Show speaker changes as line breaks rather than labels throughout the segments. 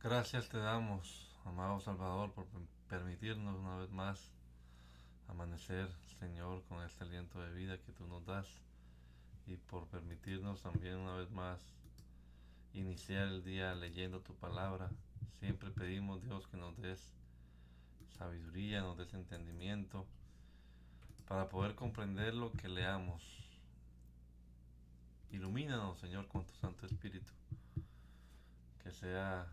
Gracias te damos, amado Salvador, por permitirnos una vez más amanecer, Señor, con este aliento de vida que tú nos das y por permitirnos también una vez más iniciar el día leyendo tu palabra. Siempre pedimos, Dios, que nos des sabiduría, nos des entendimiento para poder comprender lo que leamos. Ilumínanos, Señor, con tu Santo Espíritu, que sea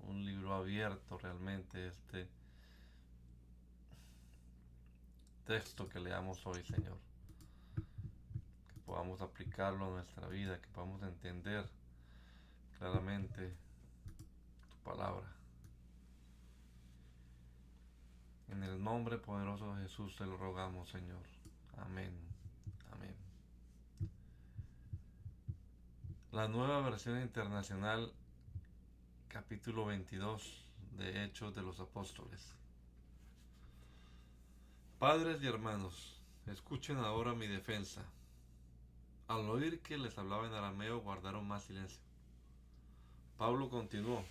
un libro abierto realmente este texto que leamos hoy, Señor. Que podamos aplicarlo a nuestra vida, que podamos entender claramente tu palabra. En el nombre poderoso de Jesús te lo rogamos, Señor. Amén. Amén. La nueva versión internacional, capítulo 22 de Hechos de los Apóstoles. Padres y hermanos, escuchen ahora mi defensa. Al oír que les hablaba en arameo, guardaron más silencio. Pablo continuó: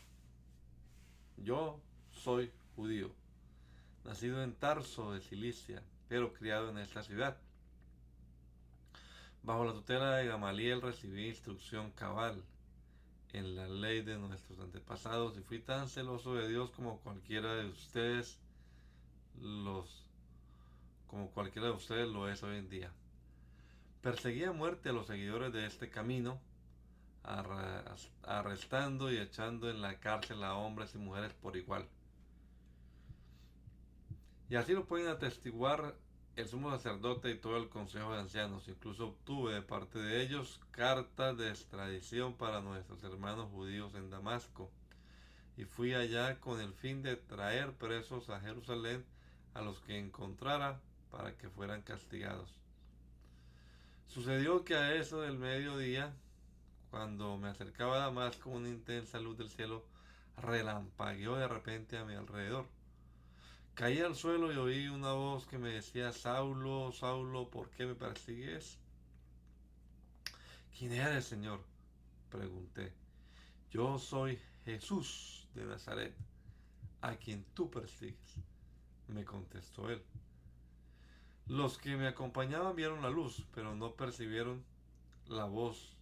Yo soy judío, nacido en Tarso de Cilicia, pero criado en esta ciudad. Bajo la tutela de Gamaliel recibí instrucción cabal en la ley de nuestros antepasados y fui tan celoso de Dios los como cualquiera de ustedes lo es hoy en día. Perseguí a muerte a los seguidores de este camino, arrestando y echando en la cárcel a hombres y mujeres por igual. Y así lo pueden atestiguar el sumo sacerdote y todo el consejo de ancianos. Incluso obtuve de parte de ellos cartas de extradición para nuestros hermanos judíos en Damasco. Y fui allá con el fin de traer presos a Jerusalén a los que encontrara para que fueran castigados. Sucedió que a eso del mediodía, cuando me acercaba a Damasco, una intensa luz del cielo relampagueó de repente a mi alrededor. Caí al suelo y oí una voz que me decía: Saulo, Saulo, ¿por qué me persigues? ¿Quién eres, Señor?, pregunté. Yo soy Jesús de Nazaret, a quien tú persigues, me contestó él. Los que me acompañaban vieron la luz, pero no percibieron la voz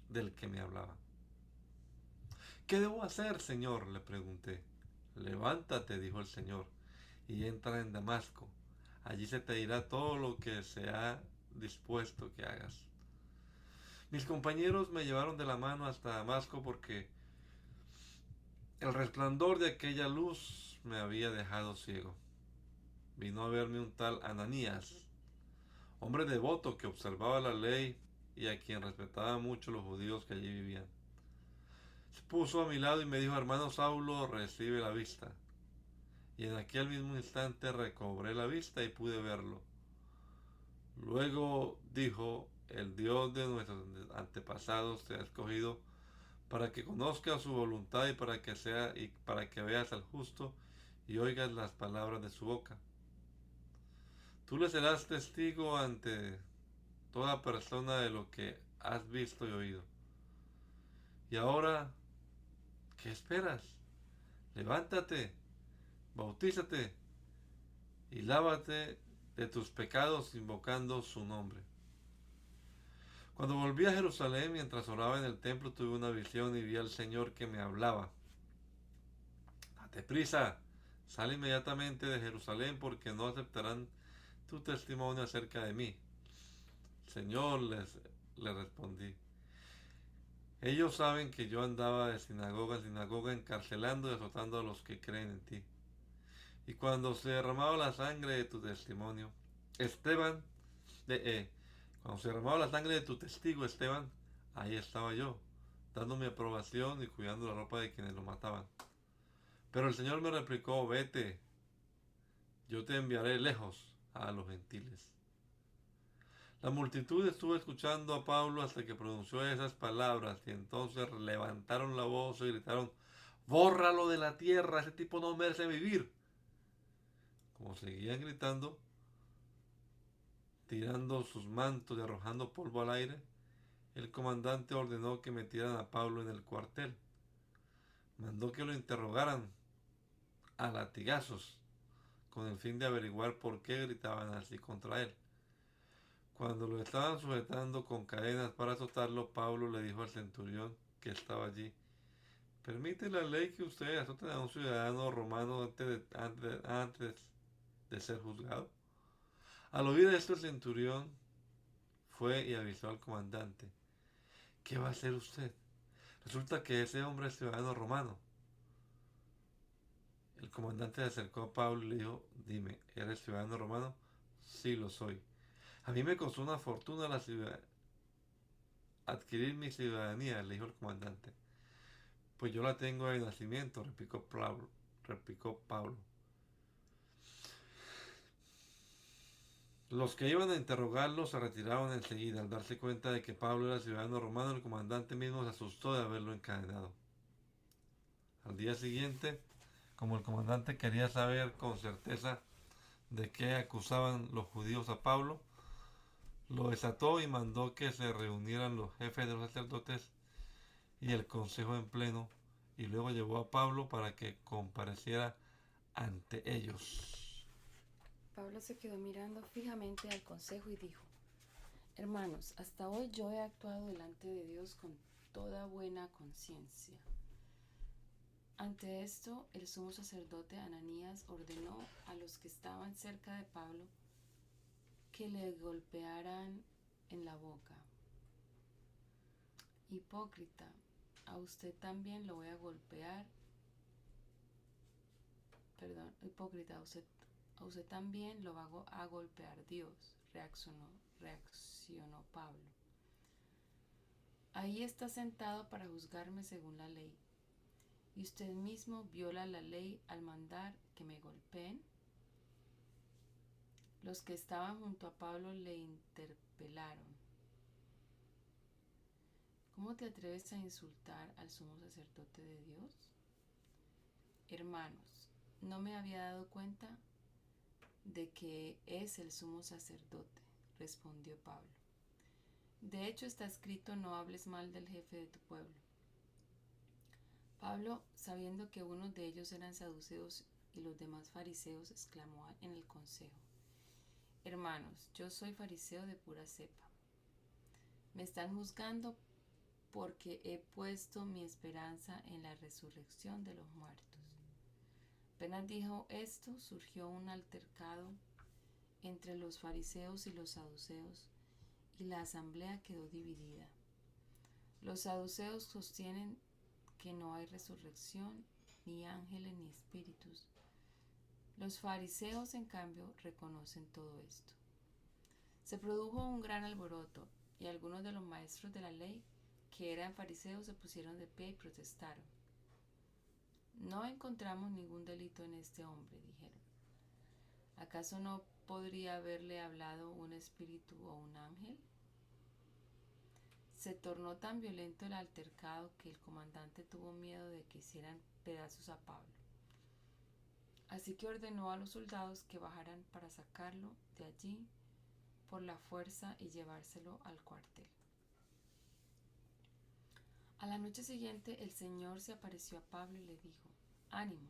del que me hablaba. ¿Qué debo hacer, Señor?, le pregunté. Levántate, dijo el Señor, y entra en Damasco. Allí se te dirá todo lo que se ha dispuesto que hagas. Mis compañeros me llevaron de la mano hasta Damasco porque el resplandor de aquella luz me había dejado ciego. Vino a verme un tal Ananías, hombre devoto que observaba la ley y a quien respetaban mucho los judíos que allí vivían. Se puso a mi lado y me dijo: Hermano Saulo, recibe la vista. Y en aquel mismo instante recobré la vista y pude verlo. Luego dijo: el Dios de nuestros antepasados te ha escogido para que conozcas su voluntad y para que veas al justo y oigas las palabras de su boca. Tú le serás testigo ante toda persona de lo que has visto y oído. Y ahora, ¿qué esperas? Levántate, bautízate y lávate de tus pecados invocando su nombre. Cuando volví a Jerusalén, mientras oraba en el templo, tuve una visión y vi al Señor que me hablaba. Date prisa, sal inmediatamente de Jerusalén porque no aceptarán tu testimonio acerca de mí. Señor, le respondí, ellos saben que yo andaba de sinagoga en sinagoga encarcelando y azotando a los que creen en ti. Y cuando se derramaba la sangre de tu testimonio, Esteban, cuando se derramaba la sangre de tu testigo Esteban, ahí estaba yo, dando mi aprobación y cuidando la ropa de quienes lo mataban. Pero el Señor me replicó: vete, yo te enviaré lejos a los gentiles. La multitud estuvo escuchando a Pablo hasta que pronunció esas palabras y entonces levantaron la voz y gritaron: bórralo de la tierra, ese tipo no merece vivir. Como seguían gritando, tirando sus mantos y arrojando polvo al aire, el comandante ordenó que metieran a Pablo en el cuartel. mandó que lo interrogaran a latigazos con el fin de averiguar por qué gritaban así contra él. Cuando lo estaban sujetando con cadenas para azotarlo, Pablo le dijo al centurión que estaba allí: ¿permite la ley que ustedes azoten a un ciudadano romano antes de ser juzgado? Al oír esto, el centurión fue y avisó al comandante: ¿qué va a hacer usted? Resulta que ese hombre es ciudadano romano. El comandante se acercó a Pablo y le dijo: dime, ¿eres ciudadano romano? Sí, lo soy. A mí me costó una fortuna adquirir mi ciudadanía, le dijo el comandante. Pues yo la tengo de nacimiento, replicó Pablo. Los que iban a interrogarlo se retiraron enseguida. Al darse cuenta de que Pablo era ciudadano romano, el comandante mismo se asustó de haberlo encadenado. Al día siguiente, como el comandante quería saber con certeza de qué acusaban los judíos a Pablo, lo desató y mandó que se reunieran los jefes de los sacerdotes y el consejo en pleno, y luego llevó a Pablo para que compareciera ante ellos.
Pablo se quedó mirando fijamente al consejo y dijo: hermanos, hasta hoy yo he actuado delante de Dios con toda buena conciencia. Ante esto, el sumo sacerdote Ananías ordenó a los que estaban cerca de Pablo que le golpearan en la boca. Hipócrita, a usted también lo voy a golpear. Hipócrita, a usted también lo va a golpear Dios, reaccionó Pablo. Ahí está sentado para juzgarme según la ley. ¿Y usted mismo viola la ley al mandar que me golpeen? Los que estaban junto a Pablo le interpelaron: ¿cómo te atreves a insultar al sumo sacerdote de Dios? Hermanos, no me había dado cuenta de que es el sumo sacerdote, respondió Pablo. De hecho, está escrito: no hables mal del jefe de tu pueblo. Pablo, sabiendo que unos de ellos eran saduceos y los demás fariseos, exclamó en el consejo: hermanos, yo soy fariseo de pura cepa. Me están juzgando porque he puesto mi esperanza en la resurrección de los muertos. Apenas dijo esto, surgió un altercado entre los fariseos y los saduceos, y la asamblea quedó dividida. Los saduceos sostienen que no hay resurrección, ni ángeles, ni espíritus. Los fariseos, en cambio, reconocen todo esto. Se produjo un gran alboroto, y algunos de los maestros de la ley, que eran fariseos, se pusieron de pie y protestaron. No encontramos ningún delito en este hombre, dijeron. ¿Acaso no podría haberle hablado un espíritu o un ángel? Se tornó tan violento el altercado que el comandante tuvo miedo de que hicieran pedazos a Pablo. Así que ordenó a los soldados que bajaran para sacarlo de allí por la fuerza y llevárselo al cuartel. A la noche siguiente el Señor se apareció a Pablo y le dijo: ánimo,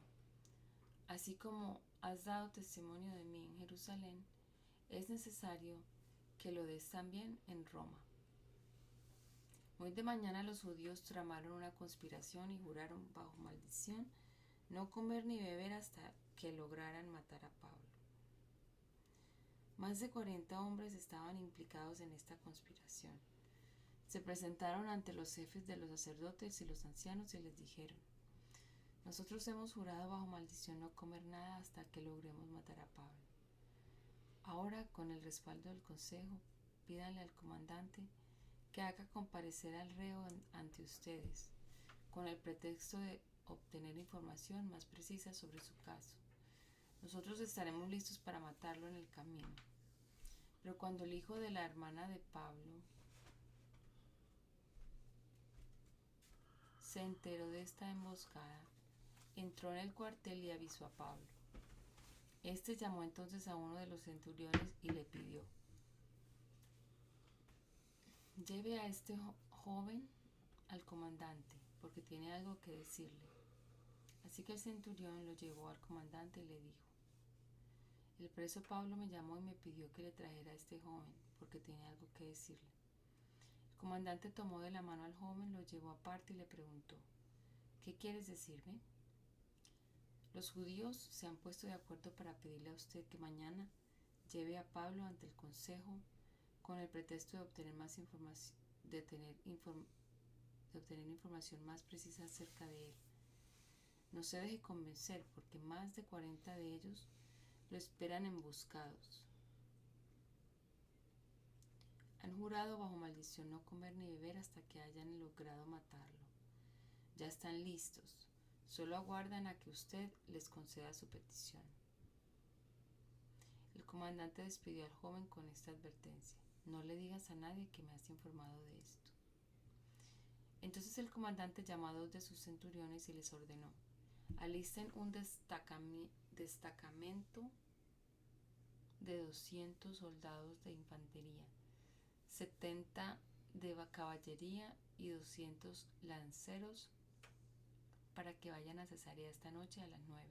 así como has dado testimonio de mí en Jerusalén, es necesario que lo des también en Roma. Muy de mañana los judíos tramaron una conspiración y juraron bajo maldición no comer ni beber hasta que lograran matar a Pablo. Más de 40 hombres estaban implicados en esta conspiración. Se presentaron ante los jefes de los sacerdotes y los ancianos y les dijeron: nosotros hemos jurado bajo maldición no comer nada hasta que logremos matar a Pablo. Ahora, con el respaldo del consejo, pídanle al comandante que haga comparecer al reo ante ustedes, con el pretexto de obtener información más precisa sobre su caso. Nosotros estaremos listos para matarlo en el camino. Pero cuando el hijo de la hermana de Pablo se enteró de esta emboscada, entró en el cuartel y avisó a Pablo. Este llamó entonces a uno de los centuriones y le pidió: lleve a este joven al comandante, porque tiene algo que decirle. Así que el centurión lo llevó al comandante y le dijo: el preso Pablo me llamó y me pidió que le trajera a este joven, porque tiene algo que decirle. El comandante tomó de la mano al joven, lo llevó aparte y le preguntó: ¿qué quieres decirme? Los judíos se han puesto de acuerdo para pedirle a usted que mañana lleve a Pablo ante el consejo con el pretexto de obtener más información, de obtener información más precisa acerca de él. No se deje convencer, porque más de 40 de ellos lo esperan emboscados. Han jurado bajo maldición no comer ni beber hasta que hayan logrado matarlo. Ya están listos. Solo aguardan a que usted les conceda su petición. El comandante despidió al joven con esta advertencia: no le digas a nadie que me has informado de esto. Entonces el comandante llamó a 2 de sus centuriones y les ordenó: alisten un destacamento de 200 soldados de infantería, 70 de caballería y 200 lanceros para que vayan a Cesarea esta noche a las 9.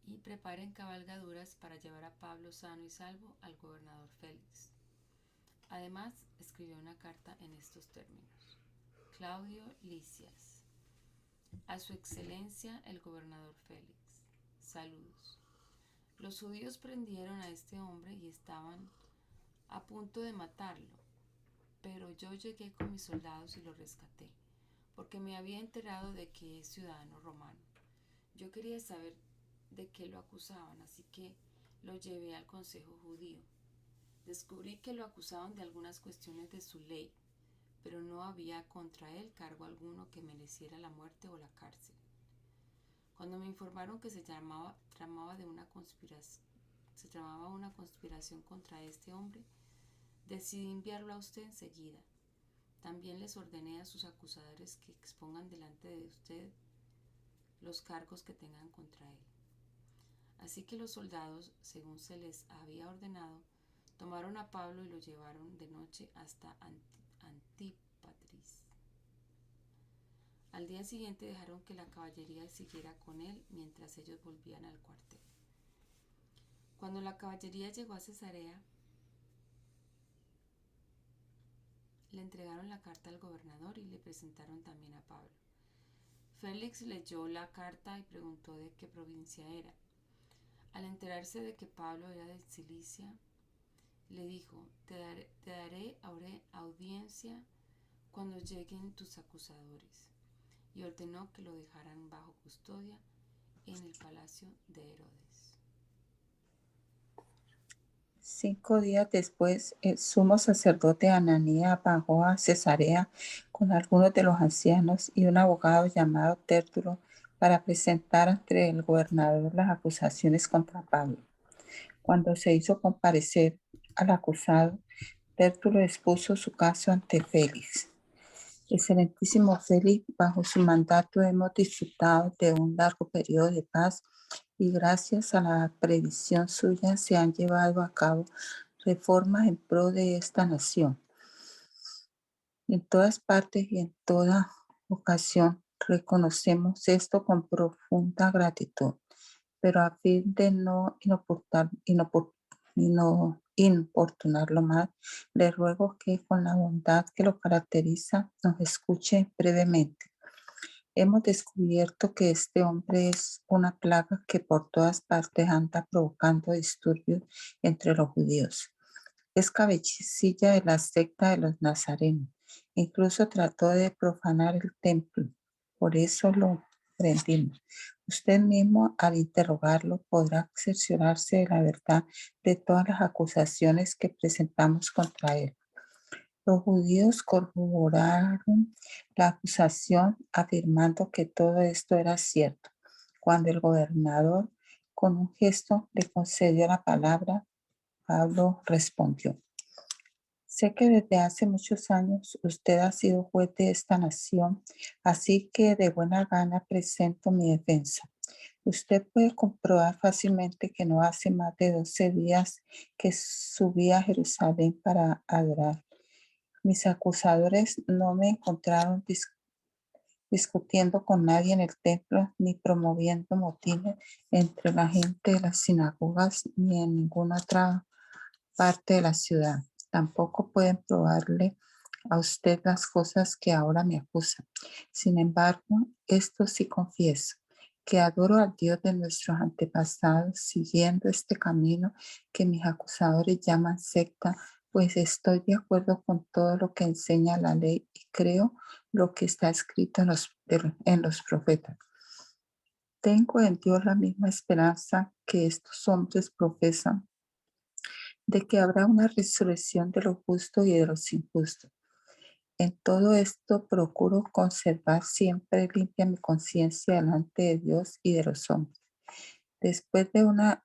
Y preparen cabalgaduras para llevar a Pablo sano y salvo al gobernador Félix. Además, escribió una carta en estos términos: Claudio Lisias, a su excelencia el gobernador Félix, saludos. Los judíos prendieron a este hombre y estaban a punto de matarlo, pero yo llegué con mis soldados y lo rescaté, porque me había enterado de que es ciudadano romano. Yo quería saber de qué lo acusaban, así que lo llevé al consejo judío. Descubrí que lo acusaban de algunas cuestiones de su ley, pero no había contra él cargo alguno que mereciera la muerte o la cárcel. Cuando me informaron que se tramaba una conspiración contra este hombre, decidí enviarlo a usted enseguida. También les ordené a sus acusadores que expongan delante de usted los cargos que tengan contra él. Así que los soldados, según se les había ordenado, tomaron a Pablo y lo llevaron de noche hasta Antípatris. Al día siguiente dejaron que la caballería siguiera con él mientras ellos volvían al cuartel. Cuando la caballería llegó a Cesarea, le entregaron la carta al gobernador y le presentaron también a Pablo. Félix leyó la carta y preguntó de qué provincia era. Al enterarse de que Pablo era de Cilicia, le dijo: te daré audiencia cuando lleguen tus acusadores, y ordenó que lo dejaran bajo custodia en el palacio de Herodes.
5 días después, el sumo sacerdote Ananías bajó a Cesarea con algunos de los ancianos y un abogado llamado Tértulo para presentar ante el gobernador las acusaciones contra Pablo. Cuando se hizo comparecer al acusado, Tértulo expuso su caso ante Félix. Excelentísimo Félix, bajo su mandato hemos disfrutado de un largo periodo de paz y gracias a la previsión suya se han llevado a cabo reformas en pro de esta nación. En todas partes y en toda ocasión reconocemos esto con profunda gratitud, pero a fin de no importunarlo más, le ruego que con la bondad que lo caracteriza nos escuche brevemente. Hemos descubierto que este hombre es una plaga que por todas partes anda provocando disturbios entre los judíos. Es cabecilla de la secta de los nazarenos. Incluso trató de profanar el templo. Por eso lo prendimos. Usted mismo, al interrogarlo, podrá cerciorarse de la verdad de todas las acusaciones que presentamos contra él. Los judíos corroboraron la acusación afirmando que todo esto era cierto. Cuando el gobernador, con un gesto, le concedió la palabra, Pablo respondió: sé que desde hace muchos años usted ha sido juez de esta nación, así que de buena gana presento mi defensa. Usted puede comprobar fácilmente que no hace más de 12 días que subí a Jerusalén para adorar. Mis acusadores no me encontraron discutiendo con nadie en el templo, ni promoviendo motines entre la gente de las sinagogas, ni en ninguna otra parte de la ciudad. Tampoco pueden probarle a usted las cosas que ahora me acusan. Sin embargo, esto sí confieso, que adoro al Dios de nuestros antepasados siguiendo este camino que mis acusadores llaman secta, pues estoy de acuerdo con todo lo que enseña la ley y creo lo que está escrito en los profetas. Tengo en Dios la misma esperanza que estos hombres profesan, de que habrá una resurrección de los justos y de los injustos. En todo esto procuro conservar siempre limpia mi conciencia delante de Dios y de los hombres. Después de una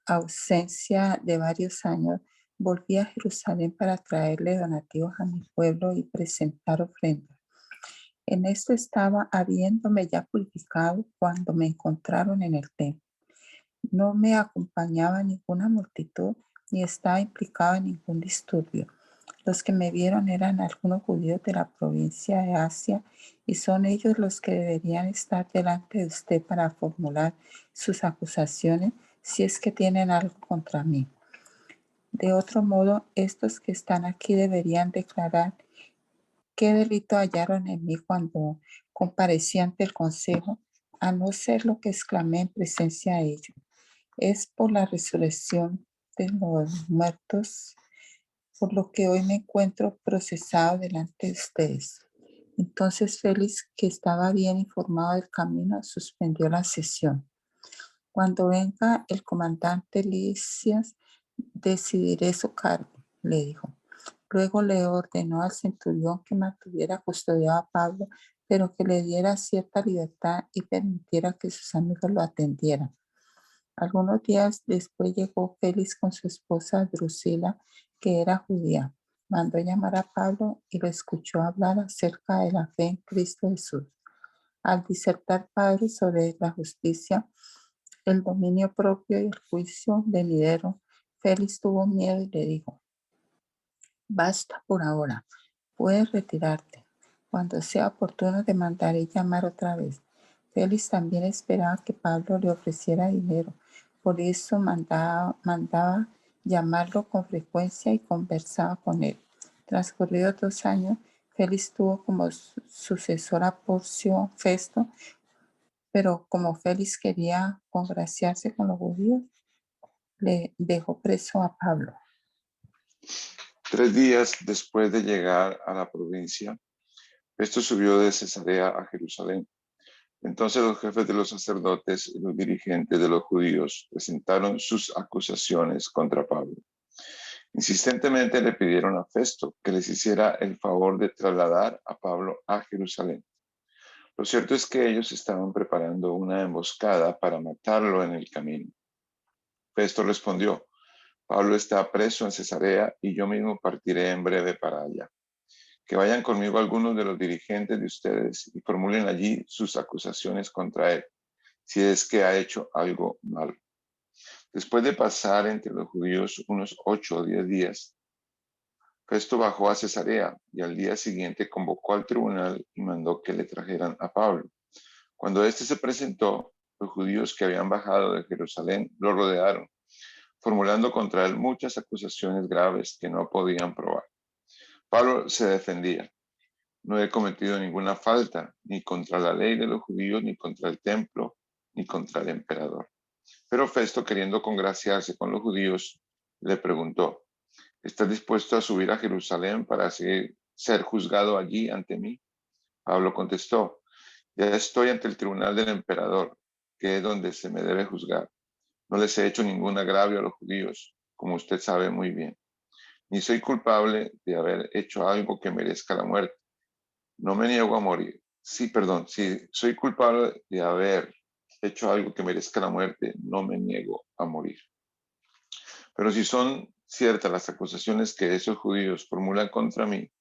ausencia de varios años, volví a Jerusalén para traerle donativos a mi pueblo y presentar ofrendas. En esto estaba, habiéndome ya purificado, cuando me encontraron en el templo. No me acompañaba ninguna multitud ni estaba implicado en ningún disturbio. Los que me vieron eran algunos judíos de la provincia de Asia y son ellos los que deberían estar delante de usted para formular sus acusaciones si es que tienen algo contra mí. De otro modo, estos que están aquí deberían declarar qué delito hallaron en mí cuando comparecí ante el consejo, a no ser lo que exclamé en presencia de ellos. Es por la resurrección de los muertos, por lo que hoy me encuentro procesado delante de ustedes. Entonces Félix, que estaba bien informado del camino, suspendió la sesión. Cuando venga el comandante Lisias, decidiré su cargo, le dijo. Luego le ordenó al centurión que mantuviera custodiado a Pablo, pero que le diera cierta libertad y permitiera que sus amigos lo atendieran. Algunos días después llegó Félix con su esposa Drusila, que era judía. Mandó llamar a Pablo y lo escuchó hablar acerca de la fe en Cristo Jesús. Al disertar Pablo sobre la justicia, el dominio propio y el juicio venidero, Félix tuvo miedo y le dijo: basta por ahora, puedes retirarte. Cuando sea oportuno te mandaré llamar otra vez. Félix también esperaba que Pablo le ofreciera dinero, por eso mandaba llamarlo con frecuencia y conversaba con él. Transcurridos 2 años, Félix tuvo como sucesor a Porcio Festo, pero como Félix quería congraciarse con los judíos, le dejó preso a Pablo.
3 días después de llegar a la provincia, Festo subió de Cesarea a Jerusalén. Entonces los jefes de los sacerdotes y los dirigentes de los judíos presentaron sus acusaciones contra Pablo. Insistentemente le pidieron a Festo que les hiciera el favor de trasladar a Pablo a Jerusalén. Lo cierto es que ellos estaban preparando una emboscada para matarlo en el camino. Festo respondió: Pablo está preso en Cesarea y yo mismo partiré en breve para allá. Que vayan conmigo algunos de los dirigentes de ustedes y formulen allí sus acusaciones contra él, si es que ha hecho algo malo. Después de pasar entre los judíos unos 8 o 10 días, Festo bajó a Cesarea y al día siguiente convocó al tribunal y mandó que le trajeran a Pablo. Cuando éste se presentó, los judíos que habían bajado de Jerusalén lo rodearon, formulando contra él muchas acusaciones graves que no podían probar. Pablo se defendía: no he cometido ninguna falta, ni contra la ley de los judíos, ni contra el templo, ni contra el emperador. Pero Festo, queriendo congraciarse con los judíos, le preguntó: ¿estás dispuesto a subir a Jerusalén para ser juzgado allí ante mí? Pablo contestó: ya estoy ante el tribunal del emperador, que es donde se me debe juzgar. No les he hecho ningún agravio a los judíos, como usted sabe muy bien. Ni soy culpable de haber hecho algo que merezca la muerte. No me niego a morir. Sí, soy culpable de haber hecho algo que merezca la muerte, no me niego a morir. Pero si son ciertas las acusaciones que esos judíos formulan contra mí,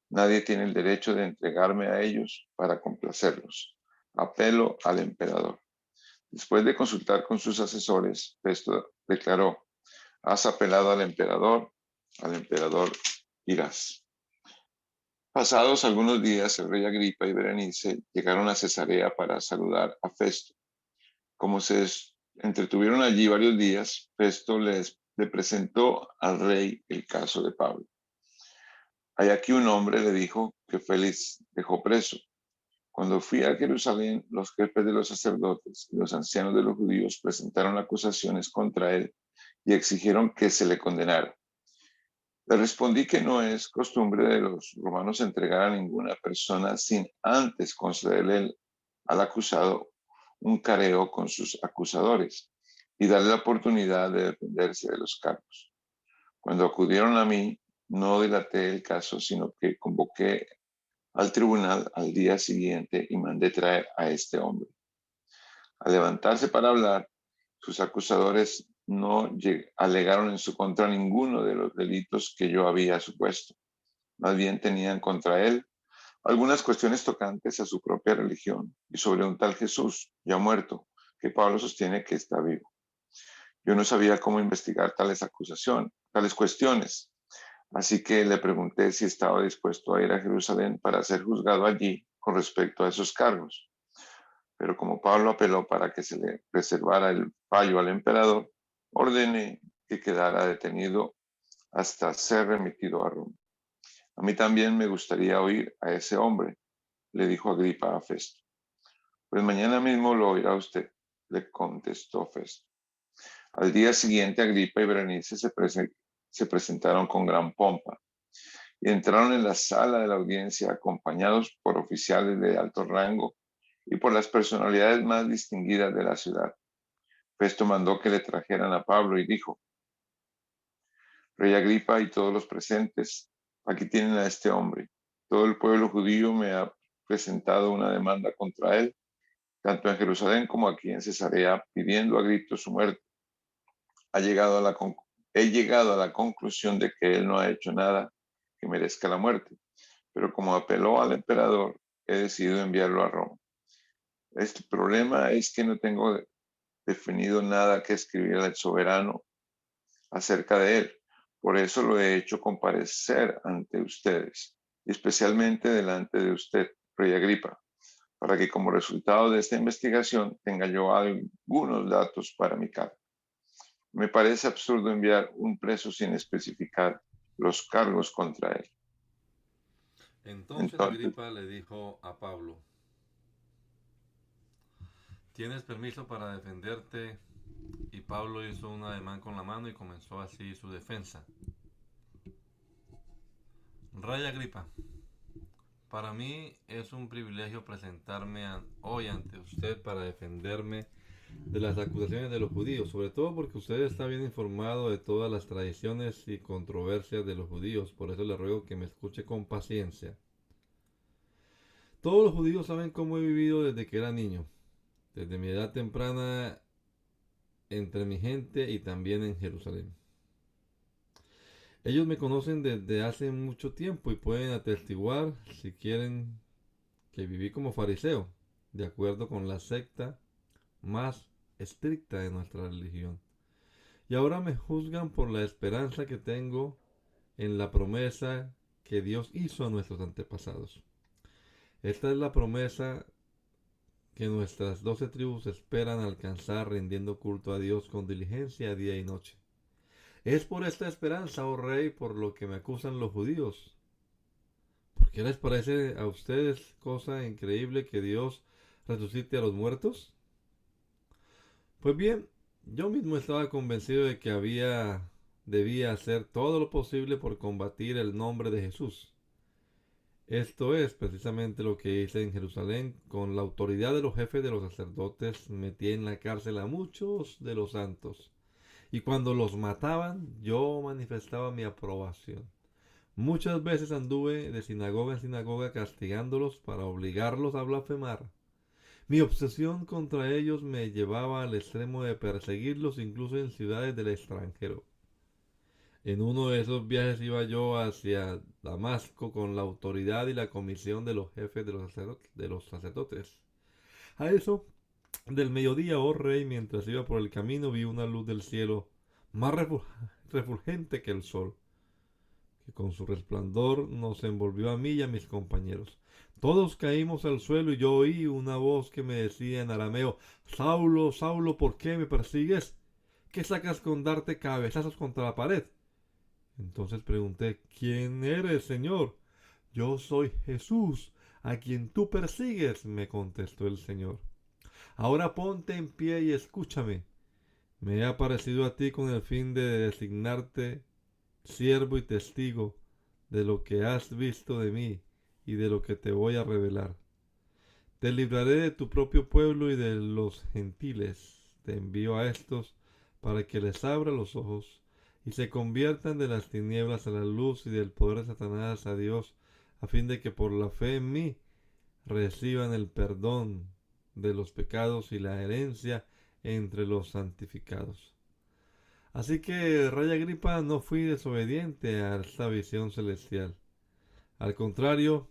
nadie tiene el derecho de entregarme a ellos para complacerlos. Apelo al emperador. Después de consultar con sus asesores, Festo declaró: has apelado al emperador irás. Pasados algunos días, el rey Agripa y Berenice llegaron a Cesarea para saludar a Festo. Como entretuvieron allí varios días, Festo le presentó al rey el caso de Pablo. Hay aquí un hombre, le dijo, que Félix dejó preso. Cuando fui a Jerusalén, los jefes de los sacerdotes y los ancianos de los judíos presentaron acusaciones contra él y exigieron que se le condenara. Le respondí que no es costumbre de los romanos entregar a ninguna persona sin antes concederle al acusado un careo con sus acusadores y darle la oportunidad de defenderse de los cargos. Cuando acudieron a mí, no dilaté el caso, sino que convoqué al tribunal al día siguiente y mandé traer a este hombre. Al levantarse para hablar, sus acusadores no alegaron en su contra ninguno de los delitos que yo había supuesto. Más bien tenían contra él algunas cuestiones tocantes a su propia religión y sobre un tal Jesús, ya muerto, que Pablo sostiene que está vivo. Yo no sabía cómo investigar tales cuestiones, así que le pregunté si estaba dispuesto a ir a Jerusalén para ser juzgado allí con respecto a esos cargos. Pero como Pablo apeló para que se le reservara el fallo al emperador, ordené que quedara detenido hasta ser remitido a Roma. A mí también me gustaría oír a ese hombre, le dijo Agripa a Festo. Pues mañana mismo lo oirá usted, le contestó Festo. Al día siguiente, Agripa y Berenice se presentaron con gran pompa y entraron en la sala de la audiencia acompañados por oficiales de alto rango y por las personalidades más distinguidas de la ciudad. Festo mandó que le trajeran a Pablo y dijo: Rey Agripa y todos los presentes, aquí tienen a este hombre. Todo el pueblo judío me ha presentado una demanda contra él, tanto en Jerusalén como aquí en Cesarea, pidiendo a gritos su muerte. He llegado a la conclusión de que él no ha hecho nada que merezca la muerte, pero como apeló al emperador, he decidido enviarlo a Roma. Este problema es que no tengo definido nada que escribir al soberano acerca de él. Por eso lo he hecho comparecer ante ustedes, y especialmente delante de usted, Rey Agripa, para que como resultado de esta investigación tenga yo algunos datos para mi cargo. Me parece absurdo enviar un preso sin especificar los cargos contra él.
Entonces Agripa le dijo a Pablo: ¿tienes permiso para defenderte? Y Pablo hizo un ademán con la mano y comenzó así su defensa. Rey Agripa, para mí es un privilegio presentarme hoy ante usted para defenderme de las acusaciones de los judíos, sobre todo porque usted está bien informado de todas las tradiciones y controversias de los judíos, por eso le ruego que me escuche con paciencia. Todos los judíos saben cómo he vivido desde que era niño, desde mi edad temprana entre mi gente y también en Jerusalén. Ellos me conocen desde hace mucho tiempo y pueden atestiguar, si quieren, que viví como fariseo, de acuerdo con la secta más estricta de nuestra religión. Y ahora me juzgan por la esperanza que tengo en la promesa que Dios hizo a nuestros antepasados. Esta es la promesa que nuestras 12 tribus esperan alcanzar rindiendo culto a Dios con diligencia día y noche. Es por esta esperanza, oh rey, por lo que me acusan los judíos. ¿Por qué les parece a ustedes cosa increíble que Dios resucite a los muertos? Pues bien, yo mismo estaba convencido de que debía hacer todo lo posible por combatir el nombre de Jesús. Esto es precisamente lo que hice en Jerusalén. Con la autoridad de los jefes de los sacerdotes metí en la cárcel a muchos de los santos. Y cuando los mataban, yo manifestaba mi aprobación. Muchas veces anduve de sinagoga en sinagoga castigándolos para obligarlos a blasfemar. Mi obsesión contra ellos me llevaba al extremo de perseguirlos incluso en ciudades del extranjero. En uno de esos viajes iba yo hacia Damasco con la autoridad y la comisión de los jefes de los sacerdotes. A eso del mediodía, oh rey, mientras iba por el camino vi una luz del cielo más refulgente que el sol, que con su resplandor nos envolvió a mí y a mis compañeros. Todos caímos al suelo y yo oí una voz que me decía en arameo: Saulo, Saulo, ¿por qué me persigues? ¿Qué sacas con darte cabezazos contra la pared? Entonces pregunté: ¿Quién eres, Señor? Yo soy Jesús, a quien tú persigues, me contestó el Señor. Ahora ponte en pie y escúchame. Me he aparecido a ti con el fin de designarte siervo y testigo de lo que has visto de mí y de lo que te voy a revelar. Te libraré de tu propio pueblo y de los gentiles. Te envío a estos para que les abra los ojos y se conviertan de las tinieblas a la luz y del poder de Satanás a Dios, a fin de que por la fe en mí reciban el perdón de los pecados y la herencia entre los santificados. Así que, Rey Agripa, no fui desobediente a esta visión celestial. Al contrario,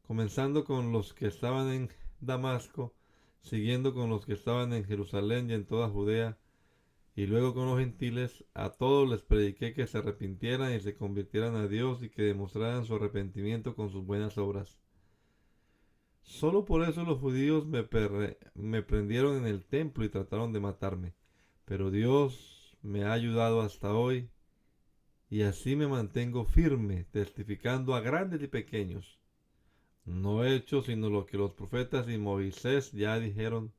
comenzando con los que estaban en Damasco, siguiendo con los que estaban en Jerusalén y en toda Judea, y luego con los gentiles, a todos les prediqué que se arrepintieran y se convirtieran a Dios y que demostraran su arrepentimiento con sus buenas obras. Solo por eso los judíos me prendieron en el templo y trataron de matarme. Pero Dios me ha ayudado hasta hoy y así me mantengo firme, testificando a grandes y pequeños. No he hecho sino lo que los profetas y Moisés ya dijeron.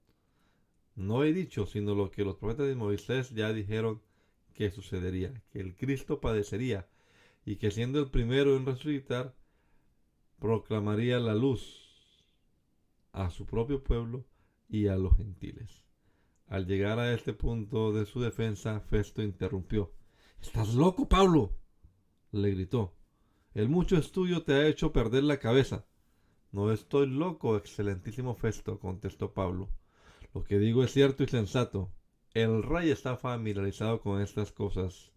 No he dicho sino lo que los profetas y Moisés ya dijeron que sucedería, que el Cristo padecería y que siendo el primero en resucitar, proclamaría la luz a su propio pueblo y a los gentiles. Al llegar a este punto de su defensa, Festo interrumpió. ¿Estás loco, Pablo?, le gritó. El mucho estudio te ha hecho perder la cabeza. No estoy loco, excelentísimo Festo, contestó Pablo. Lo que digo es cierto y sensato. El rey está familiarizado con estas cosas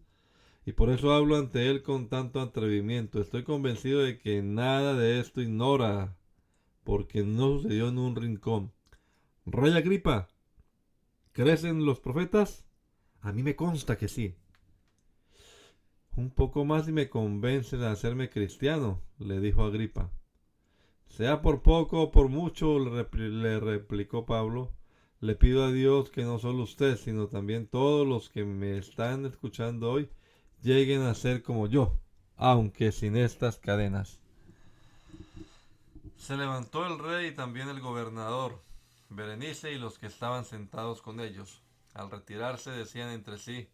y por eso hablo ante él con tanto atrevimiento. Estoy convencido de que nada de esto ignora, porque no sucedió en un rincón. Rey Agripa, ¿crees en los profetas? A mí me consta que sí. Un poco más y me convences de hacerme cristiano, le dijo Agripa. Sea por poco o por mucho, le replicó Pablo, le pido a Dios que no solo usted, sino también todos los que me están escuchando hoy lleguen a ser como yo, aunque sin estas cadenas. Se levantó el rey y también el gobernador, Berenice y los que estaban sentados con ellos. Al retirarse decían entre sí: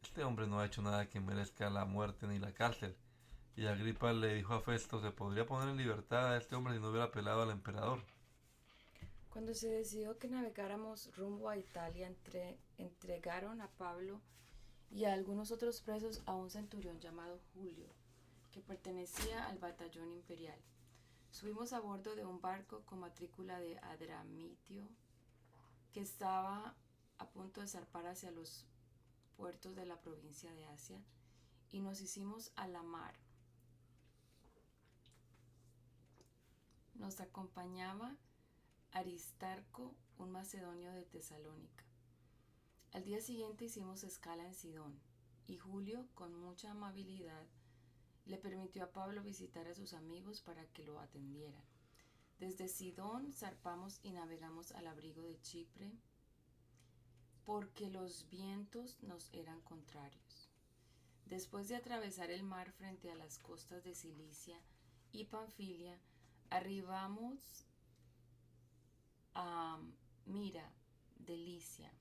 este hombre no ha hecho nada que merezca la muerte ni la cárcel. Y Agripa le dijo a Festo: se podría poner en libertad a este hombre si no hubiera apelado al emperador.
Cuando se decidió que navegáramos rumbo a Italia, entregaron a Pablo y a algunos otros presos a un centurión llamado Julio, que pertenecía al batallón imperial. Subimos a bordo de un barco con matrícula de Adramitio, que estaba a punto de zarpar hacia los puertos de la provincia de Asia, y nos hicimos a la mar. Nos acompañaba Aristarco, un macedonio de Tesalónica. Al día siguiente hicimos escala en Sidón, y Julio, con mucha amabilidad, le permitió a Pablo visitar a sus amigos para que lo atendieran. Desde Sidón zarpamos y navegamos al abrigo de Chipre, porque los vientos nos eran contrarios. Después de atravesar el mar frente a las costas de Cilicia y Panfilia, arribamos a Mira de Licia.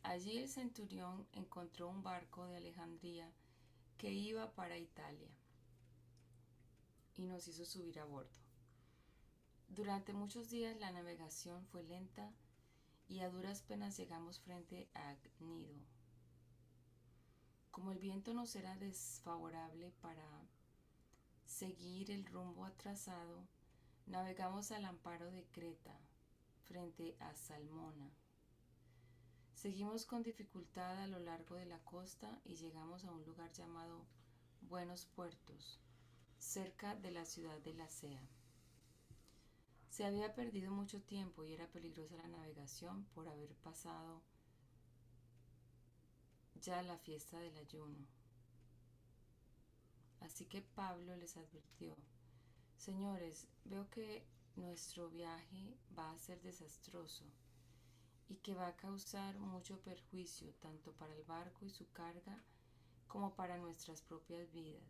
Allí el centurión encontró un barco de Alejandría que iba para Italia y nos hizo subir a bordo. Durante muchos días la navegación fue lenta y a duras penas llegamos frente a Gnido. Como el viento nos era desfavorable para seguir el rumbo trazado, navegamos al amparo de Creta, frente a Salmona. Seguimos con dificultad a lo largo de la costa y llegamos a un lugar llamado Buenos Puertos, cerca de la ciudad de Lasea. Se había perdido mucho tiempo y era peligrosa la navegación por haber pasado ya la fiesta del ayuno. Así que Pablo les advirtió: Señores, veo que nuestro viaje va a ser desastroso y que va a causar mucho perjuicio tanto para el barco y su carga como para nuestras propias vidas.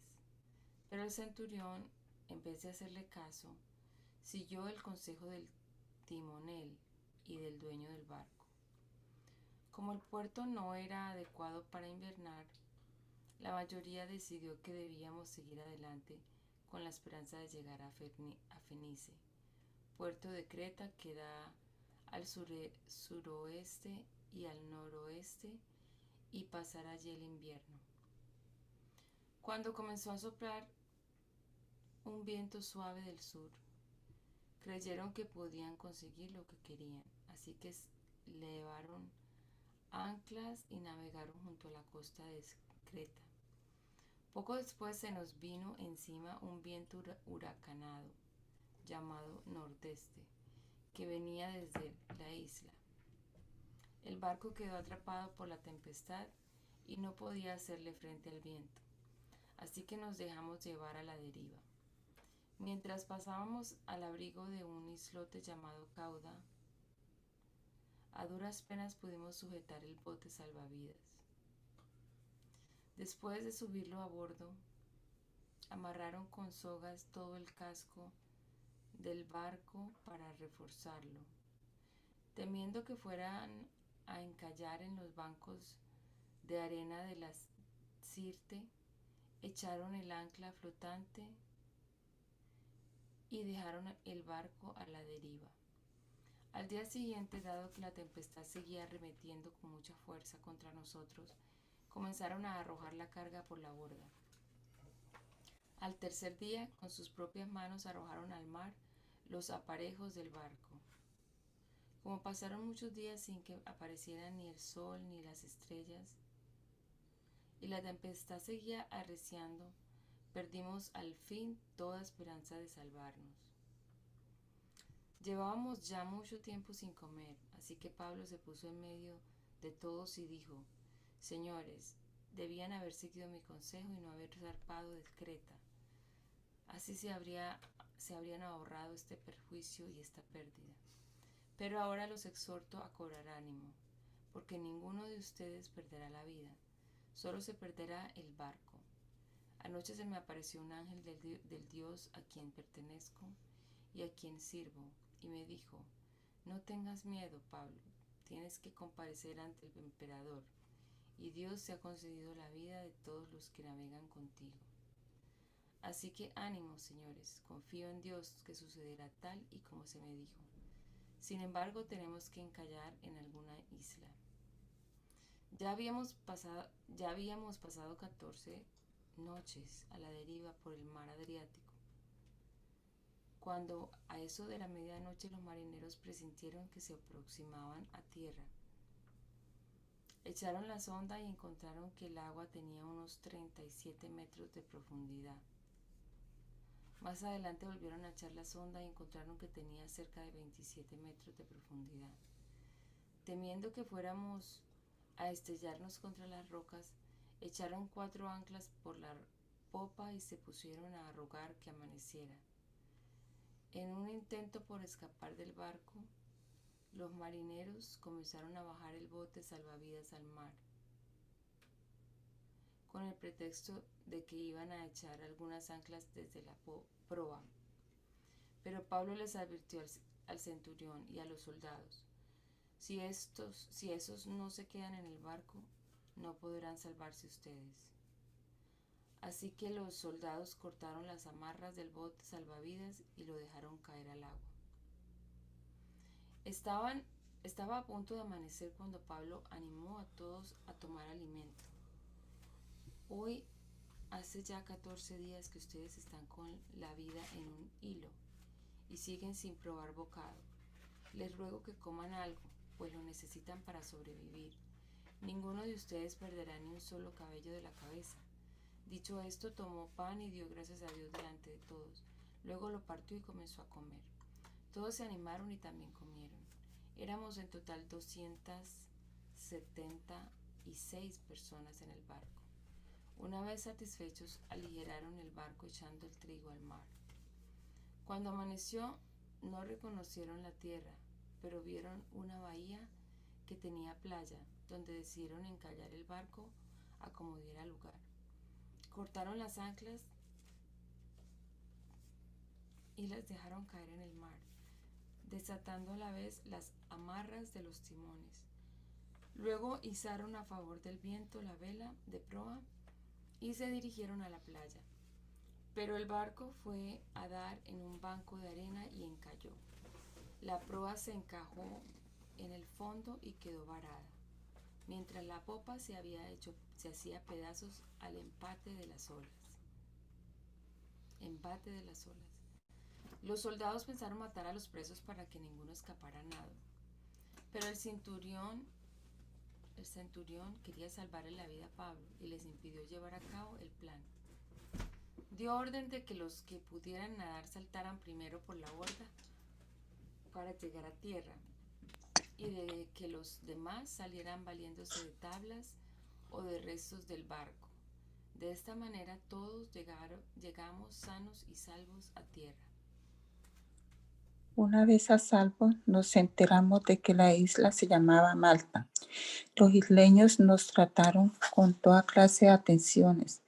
Pero el centurión, en vez de hacerle caso, siguió el consejo del timonel y del dueño del barco. Como el puerto no era adecuado para invernar, la mayoría decidió que debíamos seguir adelante con la esperanza de llegar a Fenice, puerto de Creta que da al suroeste y al noroeste, y pasar allí el invierno. Cuando comenzó a soplar un viento suave del sur, creyeron que podían conseguir lo que querían, así que levaron anclas y navegaron junto a la costa de Creta. Poco después se nos vino encima un viento huracanado llamado nordeste, que venía desde la isla. El barco quedó atrapado por la tempestad y no podía hacerle frente al viento, así que nos dejamos llevar a la deriva. Mientras pasábamos al abrigo de un islote llamado Cauda, a duras penas pudimos sujetar el bote salvavidas. Después de subirlo a bordo, amarraron con sogas todo el casco del barco para reforzarlo. Temiendo que fueran a encallar en los bancos de arena de la Sirte, echaron el ancla flotante y dejaron el barco a la deriva. Al día siguiente, dado que la tempestad seguía arremetiendo con mucha fuerza contra nosotros, comenzaron a arrojar la carga por la borda. Al tercer día, con sus propias manos arrojaron al mar los aparejos del barco. Como pasaron muchos días sin que aparecieran ni el sol ni las estrellas, y la tempestad seguía arreciando, perdimos al fin toda esperanza de salvarnos. Llevábamos ya mucho tiempo sin comer, así que Pablo se puso en medio de todos y dijo: Señores, debían haber seguido mi consejo y no haber zarpado de Creta. Así se habrían ahorrado este perjuicio y esta pérdida. Pero ahora los exhorto a cobrar ánimo, porque ninguno de ustedes perderá la vida, solo se perderá el barco. Anoche se me apareció un ángel del Dios a quien pertenezco y a quien sirvo, y me dijo: No tengas miedo, Pablo, tienes que comparecer ante el emperador, y Dios te ha concedido la vida de todos los que navegan contigo. Así que ánimo, señores, confío en Dios que sucederá tal y como se me dijo. Sin embargo, tenemos que encallar en alguna isla. Ya habíamos pasado 14 noches a la deriva por el mar Adriático, cuando a eso de la medianoche los marineros presintieron que se aproximaban a tierra. Echaron la sonda y encontraron que el agua tenía unos 37 metros de profundidad. Más adelante volvieron a echar la sonda y encontraron que tenía cerca de 27 metros de profundidad. Temiendo que fuéramos a estrellarnos contra las rocas, echaron 4 anclas por la popa y se pusieron a rogar que amaneciera. En un intento por escapar del barco, los marineros comenzaron a bajar el bote salvavidas al mar, con el pretexto de que iban a echar algunas anclas desde la proa. Pero Pablo les advirtió al centurión y a los soldados: si esos no se quedan en el barco, no podrán salvarse ustedes. Así que los soldados cortaron las amarras del bote salvavidas y lo dejaron caer al agua. Estaba a punto de amanecer cuando Pablo animó a todos a tomar alimento. Hoy hace ya 14 días que ustedes están con la vida en un hilo y siguen sin probar bocado. Les ruego que coman algo, pues lo necesitan para sobrevivir. Ninguno de ustedes perderá ni un solo cabello de la cabeza. Dicho esto, tomó pan y dio gracias a Dios delante de todos. Luego lo partió y comenzó a comer. Todos se animaron y también comieron. Éramos en total 276 personas en el barco. Una vez satisfechos, aligeraron el barco echando el trigo al mar. Cuando amaneció, no reconocieron la tierra, pero vieron una bahía que tenía playa, donde decidieron encallar el barco a como diera lugar. Cortaron las anclas y las dejaron caer en el mar, desatando a la vez las amarras de los timones. Luego izaron a favor del viento la vela de proa y se dirigieron a la playa. Pero el barco fue a dar en un banco de arena y encalló. La proa se encajó en el fondo y quedó varada, mientras la popa se hacía pedazos al embate de las olas. Los soldados pensaron matar a los presos para que ninguno escapara a nado, pero el centurión quería salvarle la vida a Pablo y les impidió llevar a cabo el plan. Dio orden de que los que pudieran nadar saltaran primero por la borda para llegar a tierra y de que los demás salieran valiéndose de tablas o de restos del barco. De esta manera todos llegamos sanos y salvos a tierra.
Una vez a salvo, nos enteramos de que la isla se llamaba Malta. Los isleños nos trataron con toda clase de atenciones.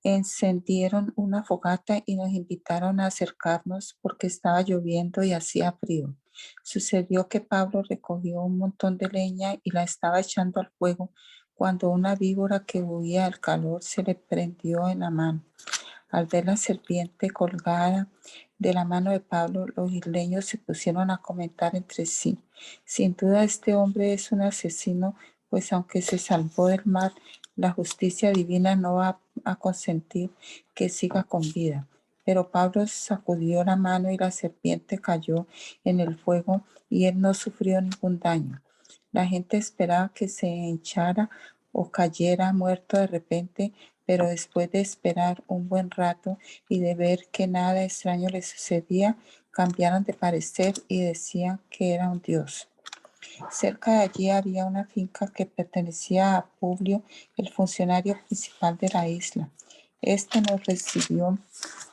Encendieron una fogata y nos invitaron a acercarnos porque estaba lloviendo y hacía frío. Sucedió que Pablo recogió un montón de leña y la estaba echando al fuego cuando una víbora que huía del calor se le prendió en la mano. Al ver la serpiente colgada de la mano de Pablo, los isleños se pusieron a comentar entre sí: sin duda este hombre es un asesino, pues aunque se salvó del mar, la justicia divina no va a consentir que siga con vida. Pero Pablo sacudió la mano y la serpiente cayó en el fuego y él no sufrió ningún daño. La gente esperaba que se hinchara o cayera muerto de repente, pero después de esperar un buen rato y de ver que nada extraño le sucedía, cambiaron de parecer y decían que era un dios. Cerca de allí había una finca que pertenecía a Publio, el funcionario principal de la isla. Este nos recibió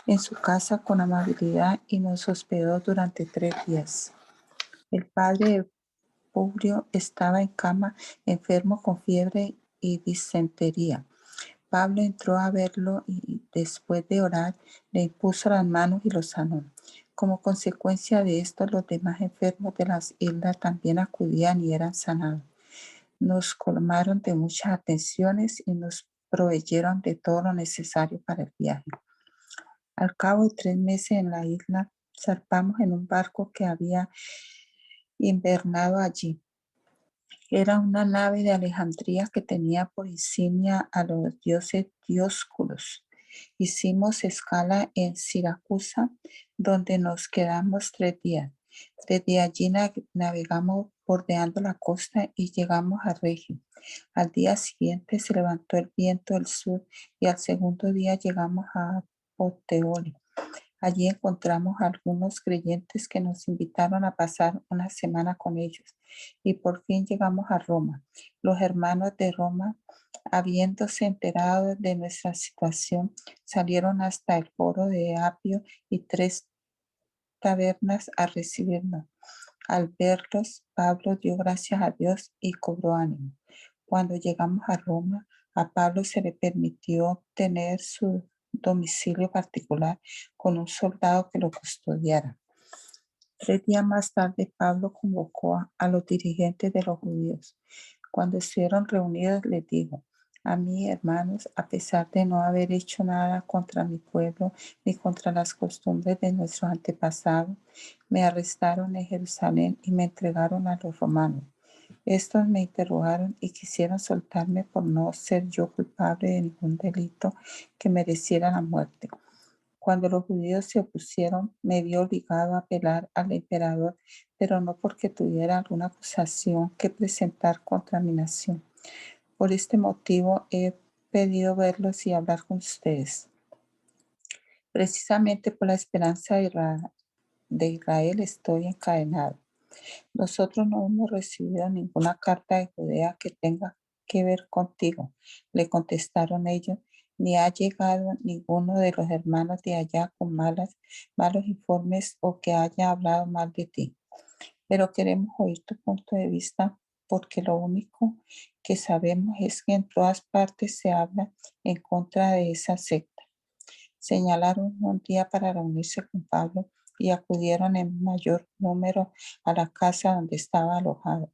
en su casa con amabilidad y nos hospedó durante 3 días. El padre de Publio estaba en cama, enfermo con fiebre y disentería. Pablo entró a verlo y después de orar le impuso las manos y lo sanó. Como consecuencia de esto, los demás enfermos de las islas también acudían y eran sanados. Nos colmaron de muchas atenciones y nos proveyeron de todo lo necesario para el viaje. Al cabo de 3 meses en la isla, zarpamos en un barco que había invernado allí. Era una nave de Alejandría que tenía por insignia a los dioses Dioscuros. Hicimos escala en Siracusa, donde nos quedamos 3 días. Desde allí navegamos bordeando la costa y llegamos a Regio. Al día siguiente se levantó el viento del sur y al segundo día llegamos a Puteoli. Allí encontramos a algunos creyentes que nos invitaron a pasar una semana con ellos y por fin llegamos a Roma. Los hermanos de Roma, habiéndose enterado de nuestra situación, salieron hasta el foro de Apio y 3 tabernas a recibirnos. Al verlos, Pablo dio gracias a Dios y cobró ánimo. Cuando llegamos a Roma, a Pablo se le permitió tener su domicilio particular con un soldado que lo custodiara. 3 días más tarde, Pablo convocó a los dirigentes de los judíos. Cuando estuvieron reunidos, les dijo: a mí, hermanos, a pesar de no haber hecho nada contra mi pueblo ni contra las costumbres de nuestros antepasados, me arrestaron en Jerusalén y me entregaron a los romanos. Estos me interrogaron y quisieron soltarme por no ser yo culpable de ningún delito que mereciera la muerte. Cuando los judíos se opusieron, me vi obligado a apelar al emperador, pero no porque tuviera alguna acusación que presentar contra mi nación. Por este motivo he pedido verlos y hablar con ustedes. Precisamente por la esperanza de Israel estoy encadenado. Nosotros no hemos recibido ninguna carta de Judea que tenga que ver contigo. Le contestaron ellos, ni ha llegado ninguno de los hermanos de allá con malos informes o que haya hablado mal de ti. Pero queremos oír tu punto de vista porque lo único que sabemos es que en todas partes se habla en contra de esa secta. Señalaron un día para reunirse con Pablo y acudieron en mayor número a la casa donde estaba alojado.